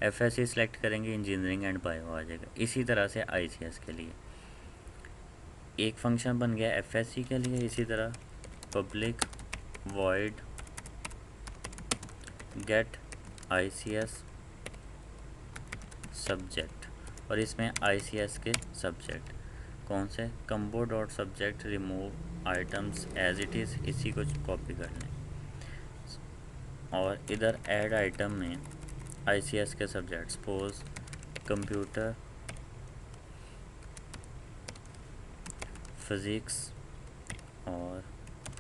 एफएससी सेलेक्ट करेंगे, इंजीनियरिंग एंड बायो आ जाएगा। इसी तरह से आईसीएस के लिए एक फंक्शन बन गया एफएससी के लिए। इसी तरह public void get ICS subject, और इसमें आईसीएस के सब्जेक्ट कौन से, combo dot subject remove items as it is, इसी को कॉपी कर लें। और इधर ऐड आइटम में आईसीएस के सब्जेक्ट सपोज कंप्यूटर, फिज़िक्स और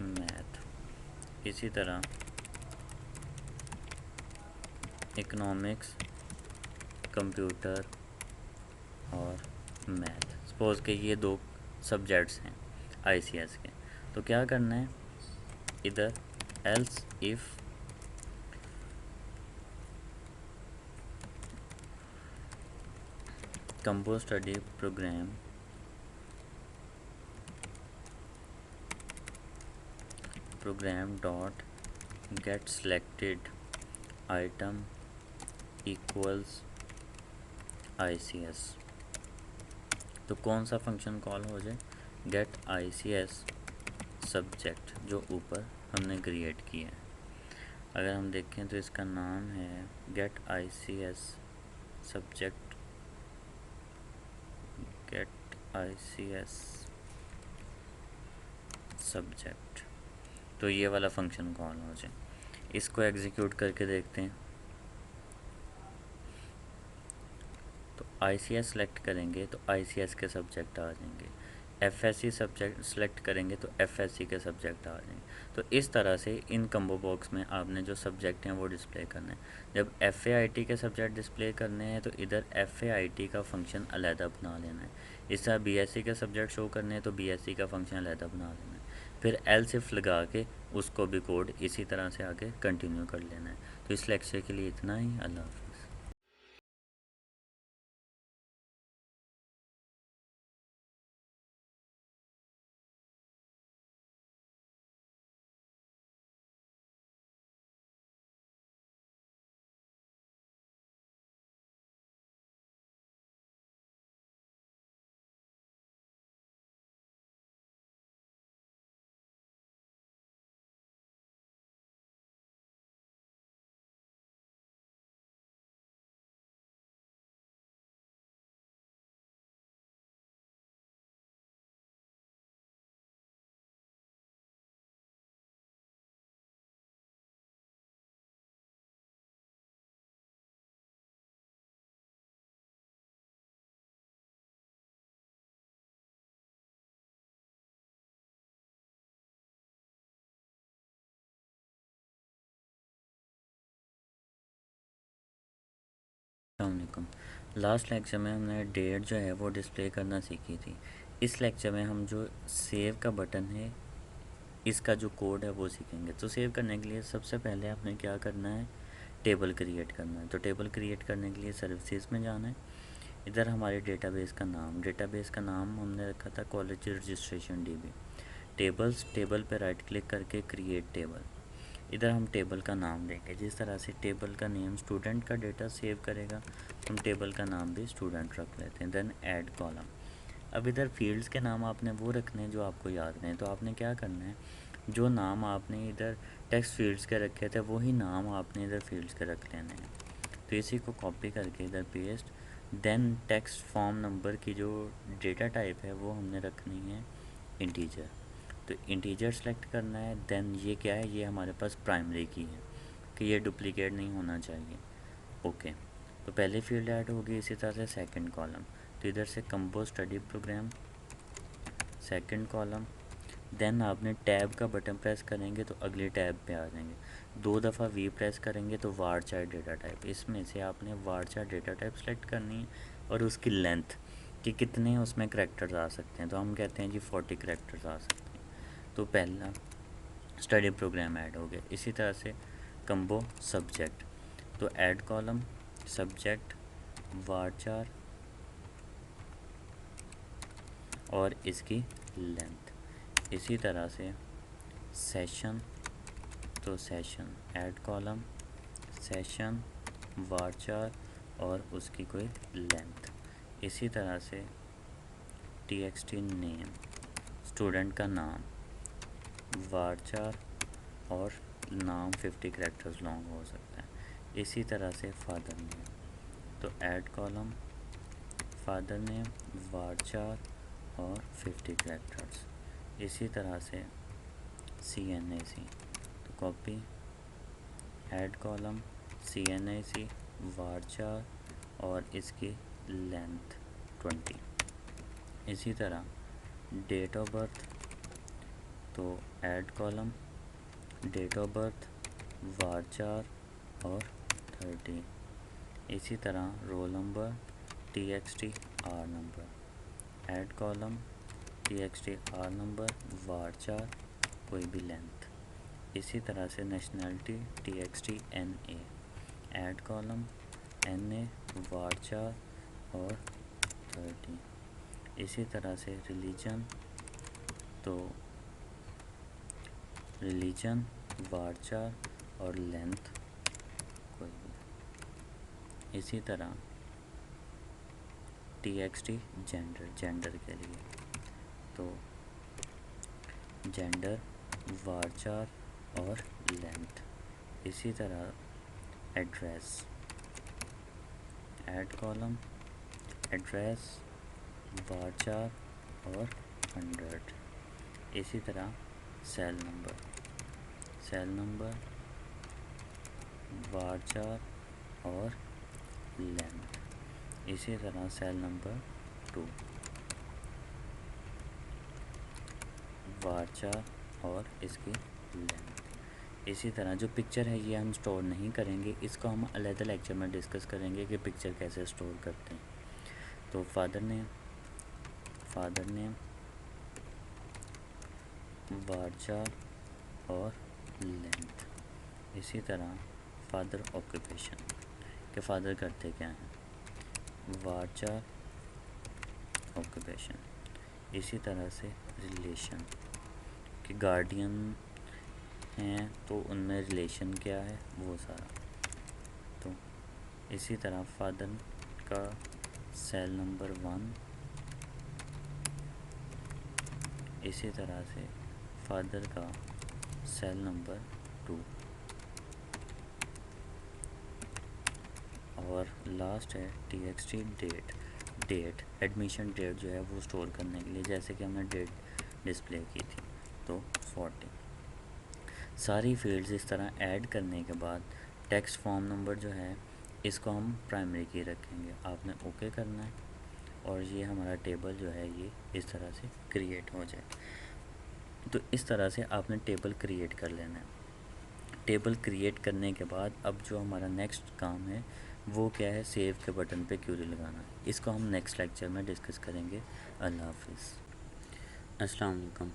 मैथ। इसी तरह इकोनॉमिक्स, कंप्यूटर और मैथ। सपोज़ के ये दो सब्जेक्ट्स हैं आईसीएस के। तो क्या करना है, इधर else if combo study program dot get selected item equals ICS. तो कौन सा फंक्शन कॉल हो जाए, गेट आईसीएस सब्जेक्ट जो ऊपर हमने क्रिएट किया है। अगर हम देखें तो इसका नाम है get ICS subject, get ICS subject. तो ये वाला फंक्शन कॉल हो जाए। इसको एग्जीक्यूट करके देखते हैं। तो आईसीएस सेलेक्ट करेंगे तो आईसीएस के सब्जेक्ट आ जाएंगे, एफएससी सब्जेक्ट सेलेक्ट करेंगे तो एफएससी के सब्जेक्ट आ जाएंगे। तो इस तरह से इन कम्बो बॉक्स में आपने जो सब्जेक्ट हैं वो डिस्प्ले करने हैं। जब एफएआईटी के सब्जेक्ट डिस्प्ले करने हैं तो इधर एफएआईटी का फंक्शन अलहदा बना लेना है। इस तरह बीएससी के सब्जेक्ट शो करने हैं तो बीएससी का फंक्शन अलहदा बना लेना है। फिर एल सिफ लगा के उसको भी कोड इसी तरह से आगे कंटिन्यू कर लेना है। तो इस लेक्चर के लिए इतना ही। अल्लाह हाफ़िज़। अस्सलामुअलैकुम। लास्ट लेक्चर में हमने डेट जो है वो डिस्प्ले करना सीखी थी। इस लेक्चर में हम जो सेव का बटन है इसका जो कोड है वो सीखेंगे। तो सेव करने के लिए सबसे पहले आपने क्या करना है, टेबल क्रिएट करना है। तो टेबल क्रिएट करने के लिए सर्विसेज में जाना है। इधर हमारे डेटाबेस का नाम हमने रखा था college registration DB। Tables, table पे राइट क्लिक करके क्रिएट टेबल। इधर हम टेबल का नाम देंगे। जिस तरह से टेबल का नेम स्टूडेंट का डेटा सेव करेगा, हम टेबल का नाम भी स्टूडेंट रख लेते हैं। Then add column. अब इधर फील्ड्स के नाम आपने वो रखने हैं जो आपको याद रहें। तो आपने क्या करना है, जो नाम आपने इधर टेक्स्ट फील्ड्स के रखे थे वही नाम आपने इधर फील्ड्स के रख लेने हैं। तो इसी को कॉपी करके इधर paste. Then text form number की जो डेटा टाइप है वो हमने रखनी है इंटीजर। तो इंटीजर सेलेक्ट करना है। देन ये क्या है, ये हमारे पास प्राइमरी की है कि ये डुप्लीकेट नहीं होना चाहिए। ओके, तो पहली फील्ड ऐड होगी। इसी तरह से सेकंड कॉलम। तो इधर से compose study program, second column. Then आपने टैब का बटन प्रेस करेंगे तो अगले टैब पे आ जाएंगे। 2 दफ़ा V प्रेस करेंगे तो वार चार्ट डेटा टाइप। इसमें से आपने वार चार्ट डेटा टाइप सेलेक्ट करनी है और उसकी लेंथ कि कितने उसमें करैक्टर्स आ सकते हैं। तो हम कहते हैं जी 40 करैक्टर्स आ सकते हैं। तो पहला स्टडी प्रोग्राम ऐड हो गया। इसी तरह से कंबो सब्जेक्ट। तो ऐड कॉलम, सब्जेक्ट, वारचार और इसकी लेंथ। इसी तरह से सेशन। तो सेशन, ऐड कॉलम, सेशन, वारचार और उसकी कोई लेंथ। इसी तरह से TXT नेम, स्टूडेंट का नाम, वारचार और नाम 50 करैक्टर्स लॉन्ग हो सकता है। इसी तरह से फादर नेम। तो add column, father name, varchar और 50 करैक्टर्स। इसी तरह से CNAC। तो copy, add column, CNAC, varchar और इसकी लेंथ 20। इसी तरह डेट ऑफ बर्थ। तो add column, date of birth, varchar और 30। इसी तरह roll number, TXT R number, add column, TXT R number, varchar, कोई भी लेंथ। इसी तरह से nationality, TXT NA, add column, NA, varchar और 30। इसी तरह से रिलीजन। तो रिलीजन, वारचार और लेंथ कोई भी। इसी तरह TXT जेंडर, जेंडर के लिए। तो जेंडर, वारचार और लेंथ। इसी तरह एड्रेस, ऐड कॉलम, एड्रेस, वारचार और 100। इसी तरह सेल नंबर, सेल नंबर, वारचार और लेंथ। इसी तरह सेल नंबर 2, वारचार और इसकी लेंथ। इसी तरह जो पिक्चर है ये हम स्टोर नहीं करेंगे, इसको हम अलग लेक्चर में डिस्कस करेंगे कि पिक्चर कैसे स्टोर करते हैं। तो father name, father name, varchar और लेंथ। इसी तरह फादर ऑक्यूपेशन के फादर करते क्या हैं, वारचार, ऑक्यूपेशन। इसी तरह से रिलेशन कि गार्डियन हैं तो उनमें रिलेशन क्या है वो सारा। तो इसी तरह फादर का सेल नंबर 1। इसी तरह से फादर का सेल नंबर 2 और लास्ट है TXT date. Date, admission date जो है वो स्टोर करने के लिए, जैसे कि हमने डेट डिस्प्ले की थी। तो 40। सारी फील्ड्स इस तरह ऐड करने के बाद टेक्स्ट फॉर्म नंबर जो है इसको हम प्राइमरी की रखेंगे। आपने ओके करना है और ये हमारा टेबल जो है ये इस तरह से क्रिएट हो जाए। तो इस तरह से आपने टेबल क्रिएट कर लेना है। टेबल क्रिएट करने के बाद अब जो हमारा नेक्स्ट काम है वो क्या है, सेव के बटन पे क्यूरी लगाना। इसको हम नेक्स्ट लेक्चर में डिस्कस करेंगे। अल्लाह हाफिज़। अस्सलाम वालेकुम।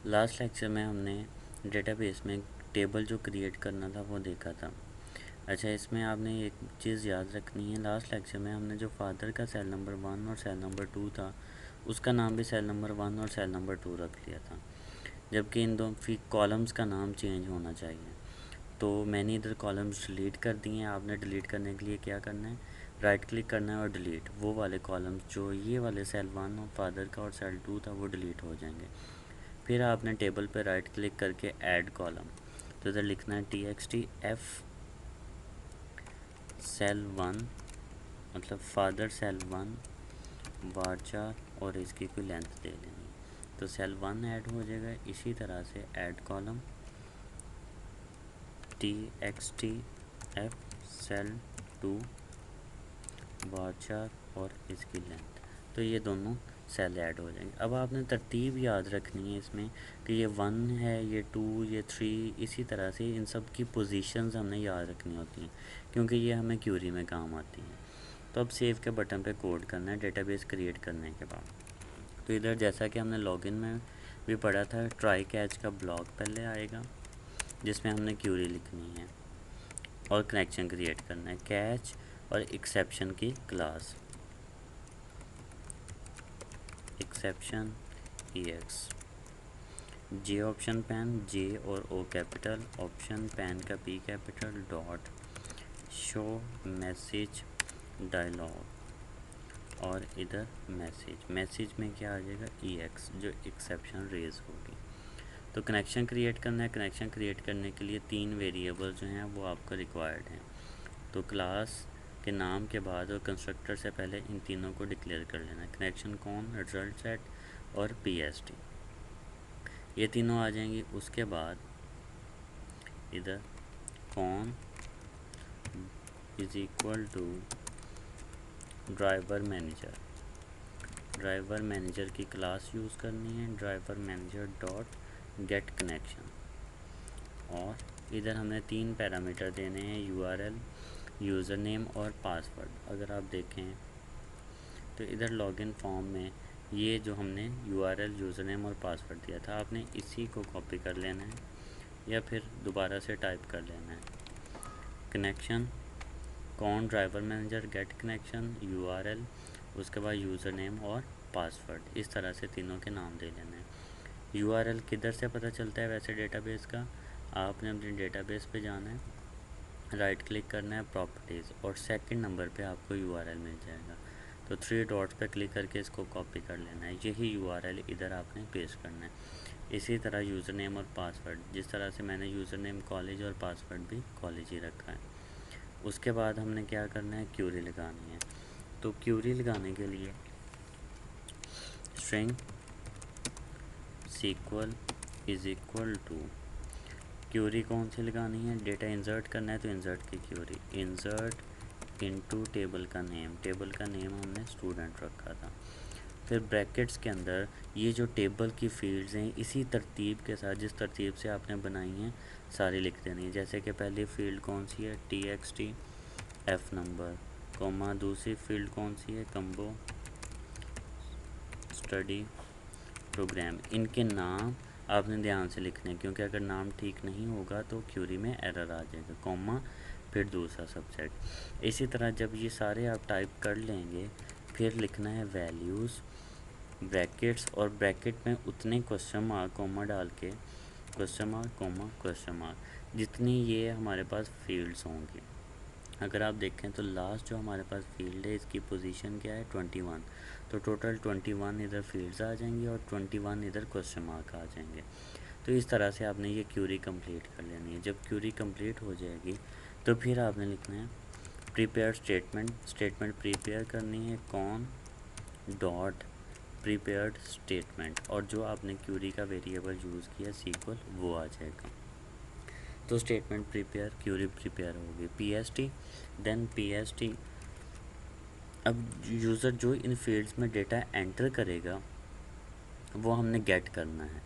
लास्ट लेक्चर में हमने डेटाबेस में टेबल जो क्रिएट करना था वो देखा था। अच्छा, इसमें आपने एक चीज़ याद रखनी है, लास्ट लेक्चर में हमने जो फादर का सेल नंबर 1 और सेल नंबर 2 था, उसका नाम भी सेल नंबर 1 और सेल नंबर 2 रख लिया था, जबकि इन दो फिर कॉलम्स का नाम चेंज होना चाहिए। तो मैंने इधर कॉलम्स डिलीट कर दिए हैं। आपने डिलीट करने के लिए क्या करना है, राइट क्लिक करना है और डिलीट। वो वाले कॉलम्स जो ये वाले सेल 1 और फादर का और सेल 2 था वो डिलीट हो जाएंगे। फिर आपने टेबल पर राइट क्लिक करके ऐड कॉलम, तो इधर लिखना है txt_f सेल 1, मतलब फादर सेल 1 varchar और इसकी कोई लेंथ दे लेनी, तो सेल 1 ऐड हो जाएगा। इसी तरह से add column txt_f cell 2 varchar और इसकी लेंथ, तो ये दोनों सेल ऐड हो जाएंगे। अब आपने तरतीब याद रखनी है इसमें कि ये 1 है, ये 2, ये 3, इसी तरह से इन सब की पोजीशंस हमने याद रखनी होती हैं, क्योंकि ये हमें क्यूरी में काम आती हैं। तो अब सेव के बटन पे कोड करना है डेटाबेस क्रिएट करने के बाद। तो इधर जैसा कि हमने लॉगिन में भी पढ़ा था, ट्राई कैच का ब्लॉक पहले आएगा जिसमें हमने क्यूरी लिखनी है और कनेक्शन क्रिएट करना है, कैच और एक्सेप्शन की class, exception EX, J option pan, जे और O कैपिटल, ऑप्शन पैन का P capital, dot show message dialog और इधर मैसेज में क्या आ जाएगा, EX जो एक्सेप्शन रेज होगी। तो कनेक्शन क्रिएट करना है। कनेक्शन क्रिएट करने के लिए 3 वेरिएबल जो हैं वो आपको रिक्वायर्ड हैं। तो क्लास के नाम के बाद और कंस्ट्रक्टर से पहले इन तीनों को डिक्लेयर कर लेना है, कनेक्शन कौन, रिजल्ट सेट और PST, ये तीनों आ जाएंगी। उसके बाद इधर कौन is equal to driver manager की क्लास यूज़ करनी है, driver manager dot get connection. और इधर हमने 3 पैरामीटर देने हैं, URL, यूज़र नेम और पासवर्ड। अगर आप देखें तो इधर लॉगिन फॉर्म में ये जो हमने URL, यूज़र नेम और पासवर्ड दिया था, आपने इसी को कॉपी कर लेना है या फिर दोबारा से टाइप कर लेना है। कनेक्शन कौन driver manager get connection, URL, उसके बाद यूज़र नेम और पासवर्ड, इस तरह से तीनों के नाम दे लेना है। URL किधर से पता चलता है वैसे डेटाबेस का, आपने अपने डेटाबेस पे जाना है, राइट क्लिक करना है, प्रॉपर्टीज़, और सेकंड नंबर पे आपको URL मिल जाएगा। तो 3 डॉट्स पे क्लिक करके इसको कॉपी कर लेना है, यही URL इधर आपने पेस्ट करना है। इसी तरह यूज़र नेम और पासवर्ड, जिस तरह से मैंने यूज़र नेम कॉलेज और पासवर्ड भी कॉलेज ही रखा है। उसके बाद हमने क्या करना है, क्यूरी लगानी है। तो क्यूरी लगाने के लिए string SQL is equal to, query कौन सी लगानी है, डेटा इंसर्ट करना है तो इंसर्ट की क्यूरी, इंसर्ट इनटू टेबल का नेम, टेबल का नेम हमने स्टूडेंट रखा था। फिर ब्रैकेट्स के अंदर ये जो टेबल की फील्ड्स हैं इसी तरतीब के साथ, जिस तरतीब से आपने बनाई हैं सारी लिख देनी है। जैसे कि पहली फ़ील्ड कौन सी है, txt_f नंबर, कॉमा दूसरी फील्ड कौन सी है, कम्बो स्टडी प्रोग्राम। इनके नाम आपने ध्यान से लिखने हैं, क्योंकि अगर नाम ठीक नहीं होगा तो क्यूरी में एरर आ जाएगा, कॉमा फिर दूसरा सबसेट। इसी तरह जब ये सारे आप टाइप कर लेंगे, फिर लिखना है वैल्यूज़, ब्रैकेट्स, और ब्रैकेट में उतने क्वेश्चन मार्क कॉमा डाल के, question mark comma question mark, जितनी ये हमारे पास फील्ड्स होंगी। अगर आप देखें तो लास्ट जो हमारे पास फील्ड है इसकी पोजीशन क्या है, 21, तो टोटल 21 इधर फील्ड्स आ जाएंगी और 21 इधर क्वेश्चन मार्क आ जाएंगे। तो इस तरह से आपने ये क्यूरी कंप्लीट कर लेनी है। जब क्यूरी कंप्लीट हो जाएगी तो फिर आपने लिखना है प्रिपेयर स्टेटमेंट प्रिपेयर करनी है, कौन डॉट प्रिपेयर्ड स्टेटमेंट, और जो आपने क्यूरी का वेरिएबल यूज़ किया SQL वो आ जाएगा। तो स्टेटमेंट प्रिपेयर, क्यूरी प्रिपेयर होगी, PST, देन PST। अब यूज़र जो इन फील्ड्स में डेटा एंटर करेगा वो हमने गेट करना है।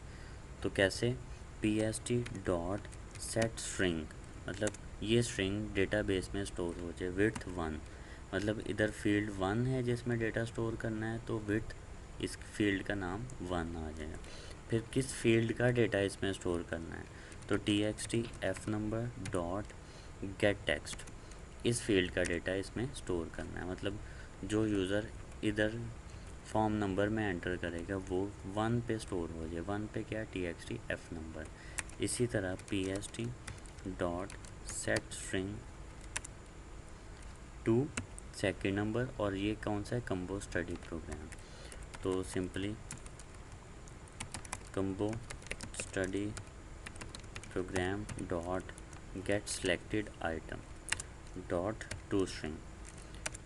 तो कैसे, PST डॉट सेट स्ट्रिंग, मतलब ये स्ट्रिंग डेटाबेस में स्टोर हो जाए। विड्थ 1 मतलब इधर फील्ड 1 है जिसमें डेटा स्टोर करना है, तो विड्थ इस फील्ड का नाम 1 आ जाएगा। फिर किस फील्ड का डेटा इसमें स्टोर करना है, तो txt f number dot get text, इस फील्ड का डेटा इसमें स्टोर करना है। मतलब जो यूज़र इधर फॉर्म नंबर में एंटर करेगा वो 1 पे स्टोर हो जाए। 1 पे क्या, txt f नंबर। इसी तरह pst dot set string two second number, और ये कौन सा है, कम्बो स्टडी प्रोग्राम। तो simply combo study program dot get selected item dot to string,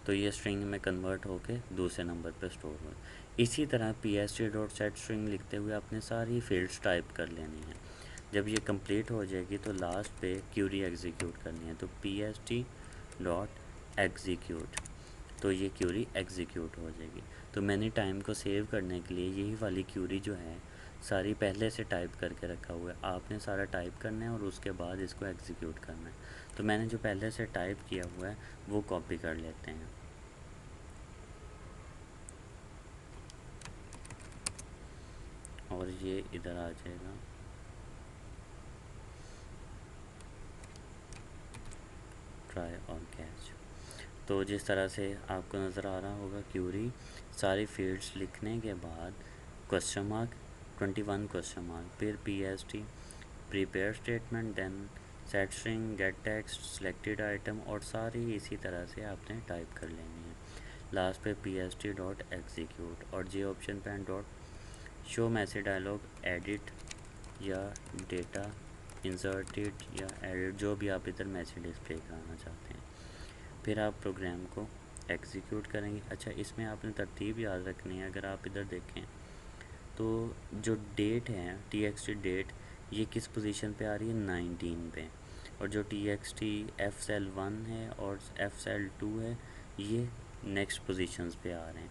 तो ये स्ट्रिंग में कन्वर्ट होके दूसरे नंबर पे स्टोर हो। इसी तरह pst डॉट सेट स्ट्रिंग लिखते हुए आपने सारी फील्ड्स टाइप कर लेनी है। जब ये कंप्लीट हो जाएगी तो लास्ट पे क्यूरी एग्जीक्यूट करनी है, तो pst डॉट एग्जीक्यूट, तो ये क्यूरी एग्जीक्यूट हो जाएगी। तो मैंने टाइम को सेव करने के लिए यही वाली क्यूरी जो है सारी पहले से टाइप करके रखा हुआ है, आपने सारा टाइप करना है और उसके बाद इसको एग्जीक्यूट करना है। तो मैंने जो पहले से टाइप किया हुआ है वो कॉपी कर लेते हैं, और ये इधर आ जाएगा। ट्राई और कैच, तो जिस तरह से आपको नज़र आ रहा होगा क्यूरी सारी फील्ड्स लिखने के बाद क्वेश्चन मार्क 21 क्वेश्चन मार्क, फिर pst prepare statement, then set string get text selected item, और सारी इसी तरह से आपने टाइप कर लेनी है। लास्ट पे pst डॉट एग्जीक्यूट और जे ऑप्शन पे dot show message dialogue edit या डेटा इंसर्टेड या एडिट, जो भी आप इधर मैसेज डिस्प्ले कराना चाहते हैं। फिर आप प्रोग्राम को एग्जीक्यूट करेंगे। अच्छा, इसमें आपने तरतीब याद रखनी है। अगर आप इधर देखें तो जो डेट है txt डेट, ये किस पोजीशन पे आ रही है, 19 पे, और जो txt f सेल 1 है और f सेल 2 है ये नेक्स्ट पोजीशंस पे आ रहे हैं।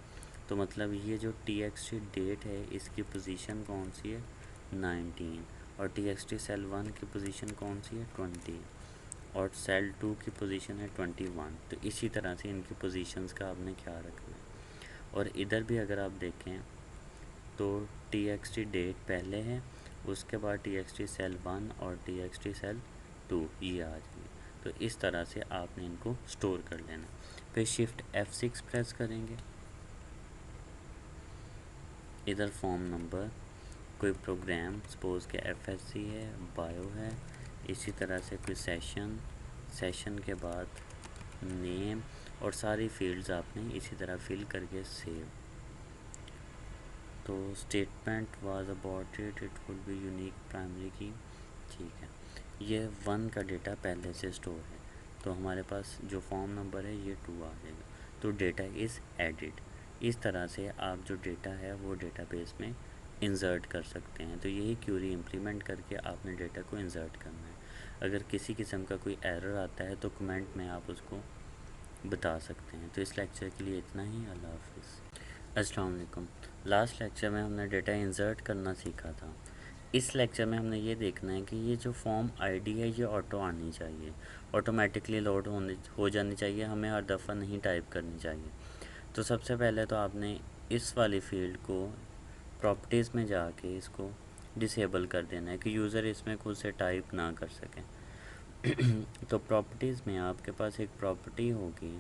तो मतलब ये जो txt डेट है इसकी पोजीशन कौन सी है, 19, और txt सेल 1 की पोजीशन कौन सी है, 20, और सेल 2 की पोजीशन है 21। तो इसी तरह से इनकी पोजीशंस का आपने ख्याल रखना है। और इधर भी अगर आप देखें तो txt डेट पहले है, उसके बाद txt सेल 1 और txt सेल 2 ये आ जाएंगे। तो इस तरह से आपने इनको स्टोर कर लेना। फिर शिफ्ट F6 प्रेस करेंगे, इधर फॉर्म नंबर, कोई प्रोग्राम सपोज़ के FSC है, बायो है, इसी तरह से कोई सेशन, सेशन के बाद नेम, और सारी फील्ड्स आपने इसी तरह फिल करके सेव। तो statement was about it would be unique primary की, ठीक है। ये 1 का डेटा पहले से स्टोर है, तो हमारे पास जो फॉर्म नंबर है ये 2 आ जाएगा, तो डेटा इज़ एडिड। इस तरह से आप जो डेटा है वो डेटाबेस में इंसर्ट कर सकते हैं। तो यही क्यूरी इम्प्लीमेंट करके आपने डेटा को इंसर्ट करना है। अगर किसी किस्म का कोई एरर आता है तो कमेंट में आप उसको बता सकते हैं। तो इस लेक्चर के लिए इतना ही। अल्लाह हाफिज़। अस्सलाम वालेकुम। लास्ट लेक्चर में हमने डेटा इंसर्ट करना सीखा था। इस लेक्चर में हमने ये देखना है कि ये जो फॉर्म आईडी है ये ऑटो आनी चाहिए, ऑटोमेटिकली लोड हो जानी चाहिए, हमें हर दफ़ा नहीं टाइप करनी चाहिए। तो सबसे पहले तो आपने इस वाली फील्ड को प्रॉपर्टीज़ में जाके इसको डिसेबल कर देना है कि यूज़र इसमें खुद से टाइप ना कर सकें। तो प्रॉपर्टीज़ में आपके पास एक प्रॉपर्टी होगी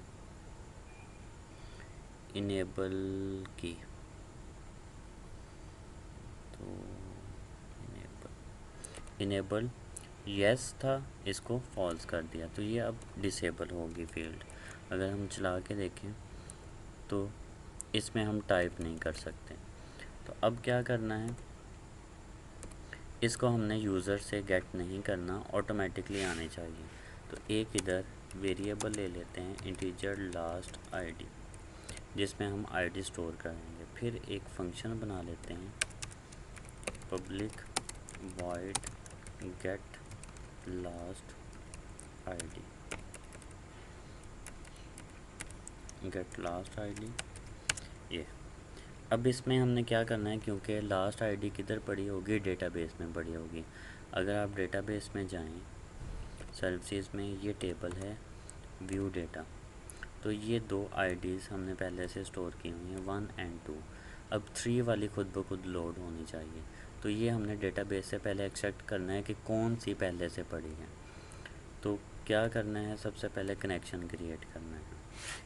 इनेबल की, तो इनेबल यस था, इसको फॉल्स कर दिया, तो ये अब डिसेबल होगी फील्ड। अगर हम चला के देखें तो इसमें हम टाइप नहीं कर सकते। तो अब क्या करना है, इसको हमने यूज़र से गेट नहीं करना, ऑटोमेटिकली आने चाहिए। तो एक इधर वेरिएबल ले लेते हैं इंटीजर लास्ट आईडी, जिसमें हम आईडी स्टोर करेंगे। फिर एक फंक्शन बना लेते हैं public void get last ID, get last ID ये। अब इसमें हमने क्या करना है, क्योंकि लास्ट आईडी किधर पड़ी होगी, डेटाबेस में पड़ी होगी। अगर आप डेटाबेस में जाएं, सर्विसेज में ये टेबल है व्यू डेटा। तो ये दो आईडीज़ हमने पहले से स्टोर की हुई हैं 1 एंड 2। अब 3 वाली खुद ब खुद लोड होनी चाहिए। तो ये हमने डेटाबेस से पहले एक्सट्रैक्ट करना है कि कौन सी पहले से पड़ी है। तो क्या करना है, सबसे पहले कनेक्शन क्रिएट करना है।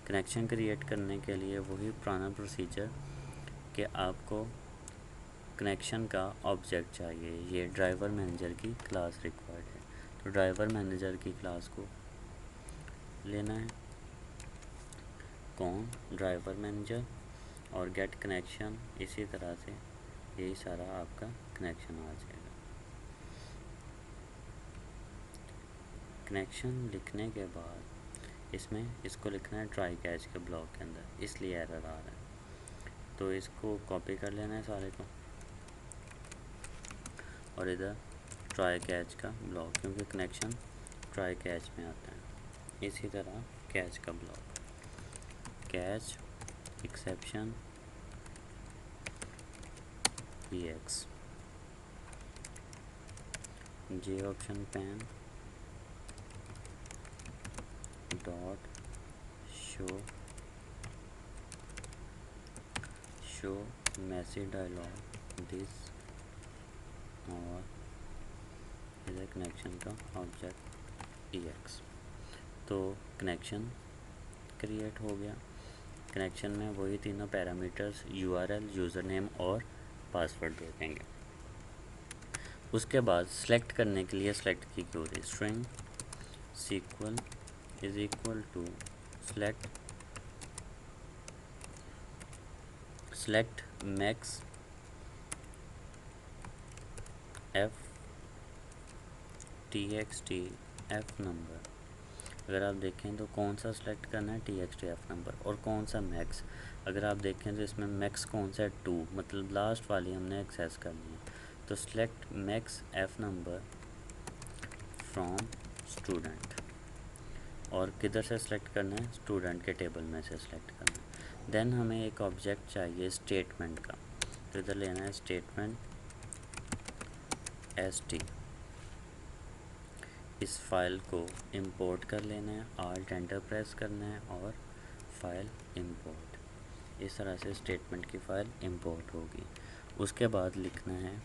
कनेक्शन क्रिएट करने के लिए वही पुराना प्रोसीजर कि आपको कनेक्शन का ऑब्जेक्ट चाहिए। ये ड्राइवर मैनेजर की क्लास रिक्वायर्ड है। तो ड्राइवर मैनेजर की क्लास को लेना है, कौन ड्राइवर मैनेजर, और गेट कनेक्शन। इसी तरह से यही सारा आपका कनेक्शन आ जाएगा। कनेक्शन लिखने के बाद इसमें इसको लिखना है ट्राई कैच के ब्लॉक के अंदर, इसलिए एरर आ रहा है। तो इसको कॉपी कर लेना है सारे को, और इधर ट्राई कैच का ब्लॉक, क्योंकि कनेक्शन ट्राई कैच में आता है। इसी तरह कैच का block, catch exception EX, J option pane dot show message dialog this, और इधर कनेक्शन का ऑब्जेक्ट EX। तो कनेक्शन क्रिएट हो गया। कनेक्शन में वही तीनों पैरामीटर्स URL, यूज़र नेम और पासवर्ड दे देंगे। उसके बाद सेलेक्ट करने के लिए सेलेक्ट की query string SQL is equal to select max F TXT F number. अगर आप देखें तो कौन सा सेलेक्ट करना है, TXT F नंबर, और कौन सा मैक्स। अगर आप देखें तो इसमें मैक्स कौन सा है, 2, मतलब लास्ट वाली हमने एक्सेस करनी है। तो select max F number from student, और किधर से सिलेक्ट करना है, स्टूडेंट के टेबल में से सिलेक्ट करना है। देन हमें एक ऑब्जेक्ट चाहिए स्टेटमेंट का, तो इधर लेना है स्टेटमेंट ST। इस फाइल को इंपोर्ट कर लेना है, Alt एंटर प्रेस करना है और फाइल इंपोर्ट। इस तरह से स्टेटमेंट की फ़ाइल इंपोर्ट होगी। उसके बाद लिखना है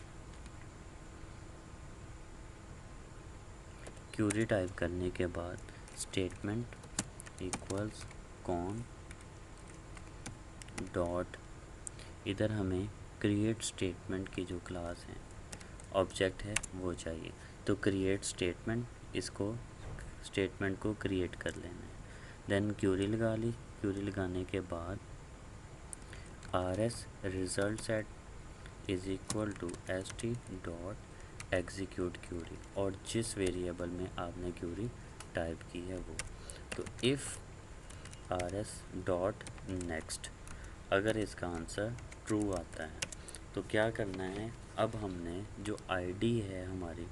क्यूरी टाइप करने के बाद स्टेटमेंट इक्वल्स कॉन डॉट, इधर हमें क्रिएट स्टेटमेंट की जो क्लास है ऑब्जेक्ट है वो चाहिए। तो क्रिएट स्टेटमेंट, इसको स्टेटमेंट को क्रिएट कर लेना है। देन क्यूरी लगा ली। क्यूरी लगाने के बाद RS result set is equal to ST dot execute query, और जिस वेरिएबल में आपने क्यूरी टाइप की है वो। तो इफ़ RS डॉट नेक्स्ट, अगर इसका आंसर ट्रू आता है तो क्या करना है, अब हमने जो आईडी है हमारी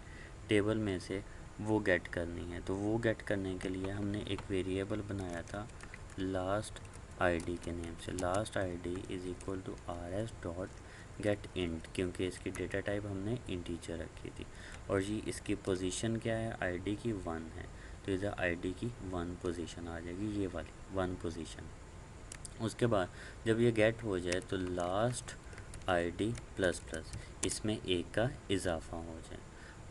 टेबल में से वो गेट करनी है। तो वो गेट करने के लिए हमने एक वेरिएबल बनाया था लास्ट आईडी के नेम से। Last ID is equal to RS dot get int, क्योंकि इसकी डेटा टाइप हमने इंटीजर रखी थी, और ये इसकी पोजीशन क्या है, आईडी की 1 है। तो इधर आईडी की 1 पोजीशन आ जाएगी, ये वाली 1 पोजीशन। उसके बाद जब ये गेट हो जाए तो लास्ट आईडी प्लस प्लस, इसमें एक का इजाफा हो जाए,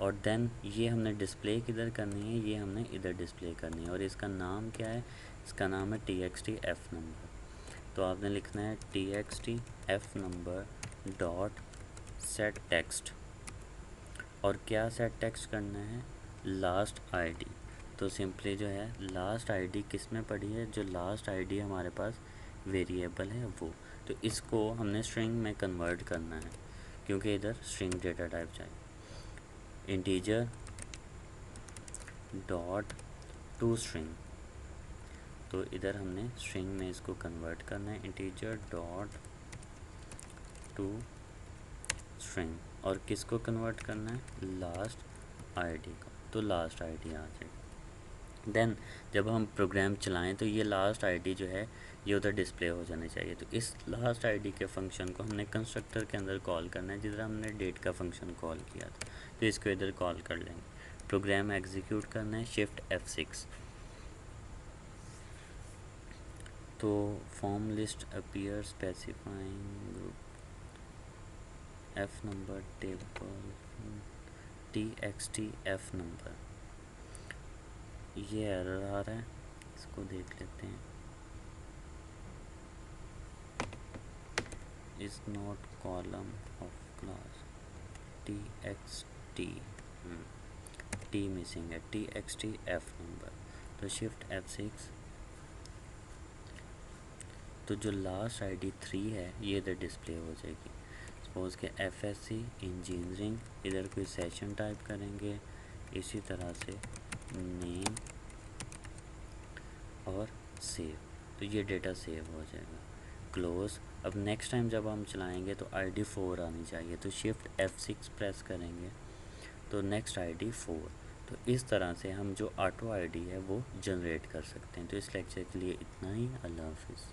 और देन ये हमने डिस्प्ले किधर करनी है, ये हमने इधर डिस्प्ले करनी है। और इसका नाम क्या है, इसका नाम है TXT F नंबर। तो आपने लिखना है TXT F number dot set text, और क्या सेट टेक्स्ट करना है, लास्ट आईडी। तो सिंपली जो है लास्ट आईडी किस में पड़ी है, जो लास्ट आईडी हमारे पास वेरिएबल है वो। तो इसको हमने स्ट्रिंग में कन्वर्ट करना है, क्योंकि इधर स्ट्रिंग डेटा टाइप चाहिए। इंटीजर डॉट टू स्ट्रिंग, तो इधर हमने स्ट्रिंग में इसको कन्वर्ट करना है, इंटीजर डॉट टू स्ट्रिंग, और किसको कन्वर्ट करना है, लास्ट आईडी को। तो लास्ट आईडी आ जाएगी। देन जब हम प्रोग्राम चलाएं तो ये लास्ट आईडी जो है ये उधर डिस्प्ले हो जानी चाहिए। तो इस लास्ट आईडी के फंक्शन को हमने कंस्ट्रक्टर के अंदर कॉल करना है, जिधर हमने डेट का फंक्शन कॉल किया था। तो इसको इधर कॉल कर लेंगे, प्रोग्राम एग्जीक्यूट करना है, शिफ्ट F6। तो form list appear specifying group F number table txt F number, ये एरर आ रहा है, इसको देख लेते हैं। Is not column of class txt, T missing है, txt F नंबर। तो शिफ्ट F6, तो जो लास्ट आईडी 3 है ये इधर डिस्प्ले हो जाएगी। सपोज़ के FSC इंजीनियरिंग, इधर कोई सेशन टाइप करेंगे, इसी तरह से नेम और सेव, तो ये डेटा सेव हो जाएगा। क्लोज़। अब नेक्स्ट टाइम जब हम चलाएंगे तो ID 4 आनी चाहिए, तो शिफ्ट F6 प्रेस करेंगे तो नेक्स्ट ID 4। तो इस तरह से हम जो ऑटो ID है वो जनरेट कर सकते हैं। तो इस लेक्चर के लिए इतना ही। अल्लाह हाफिज़।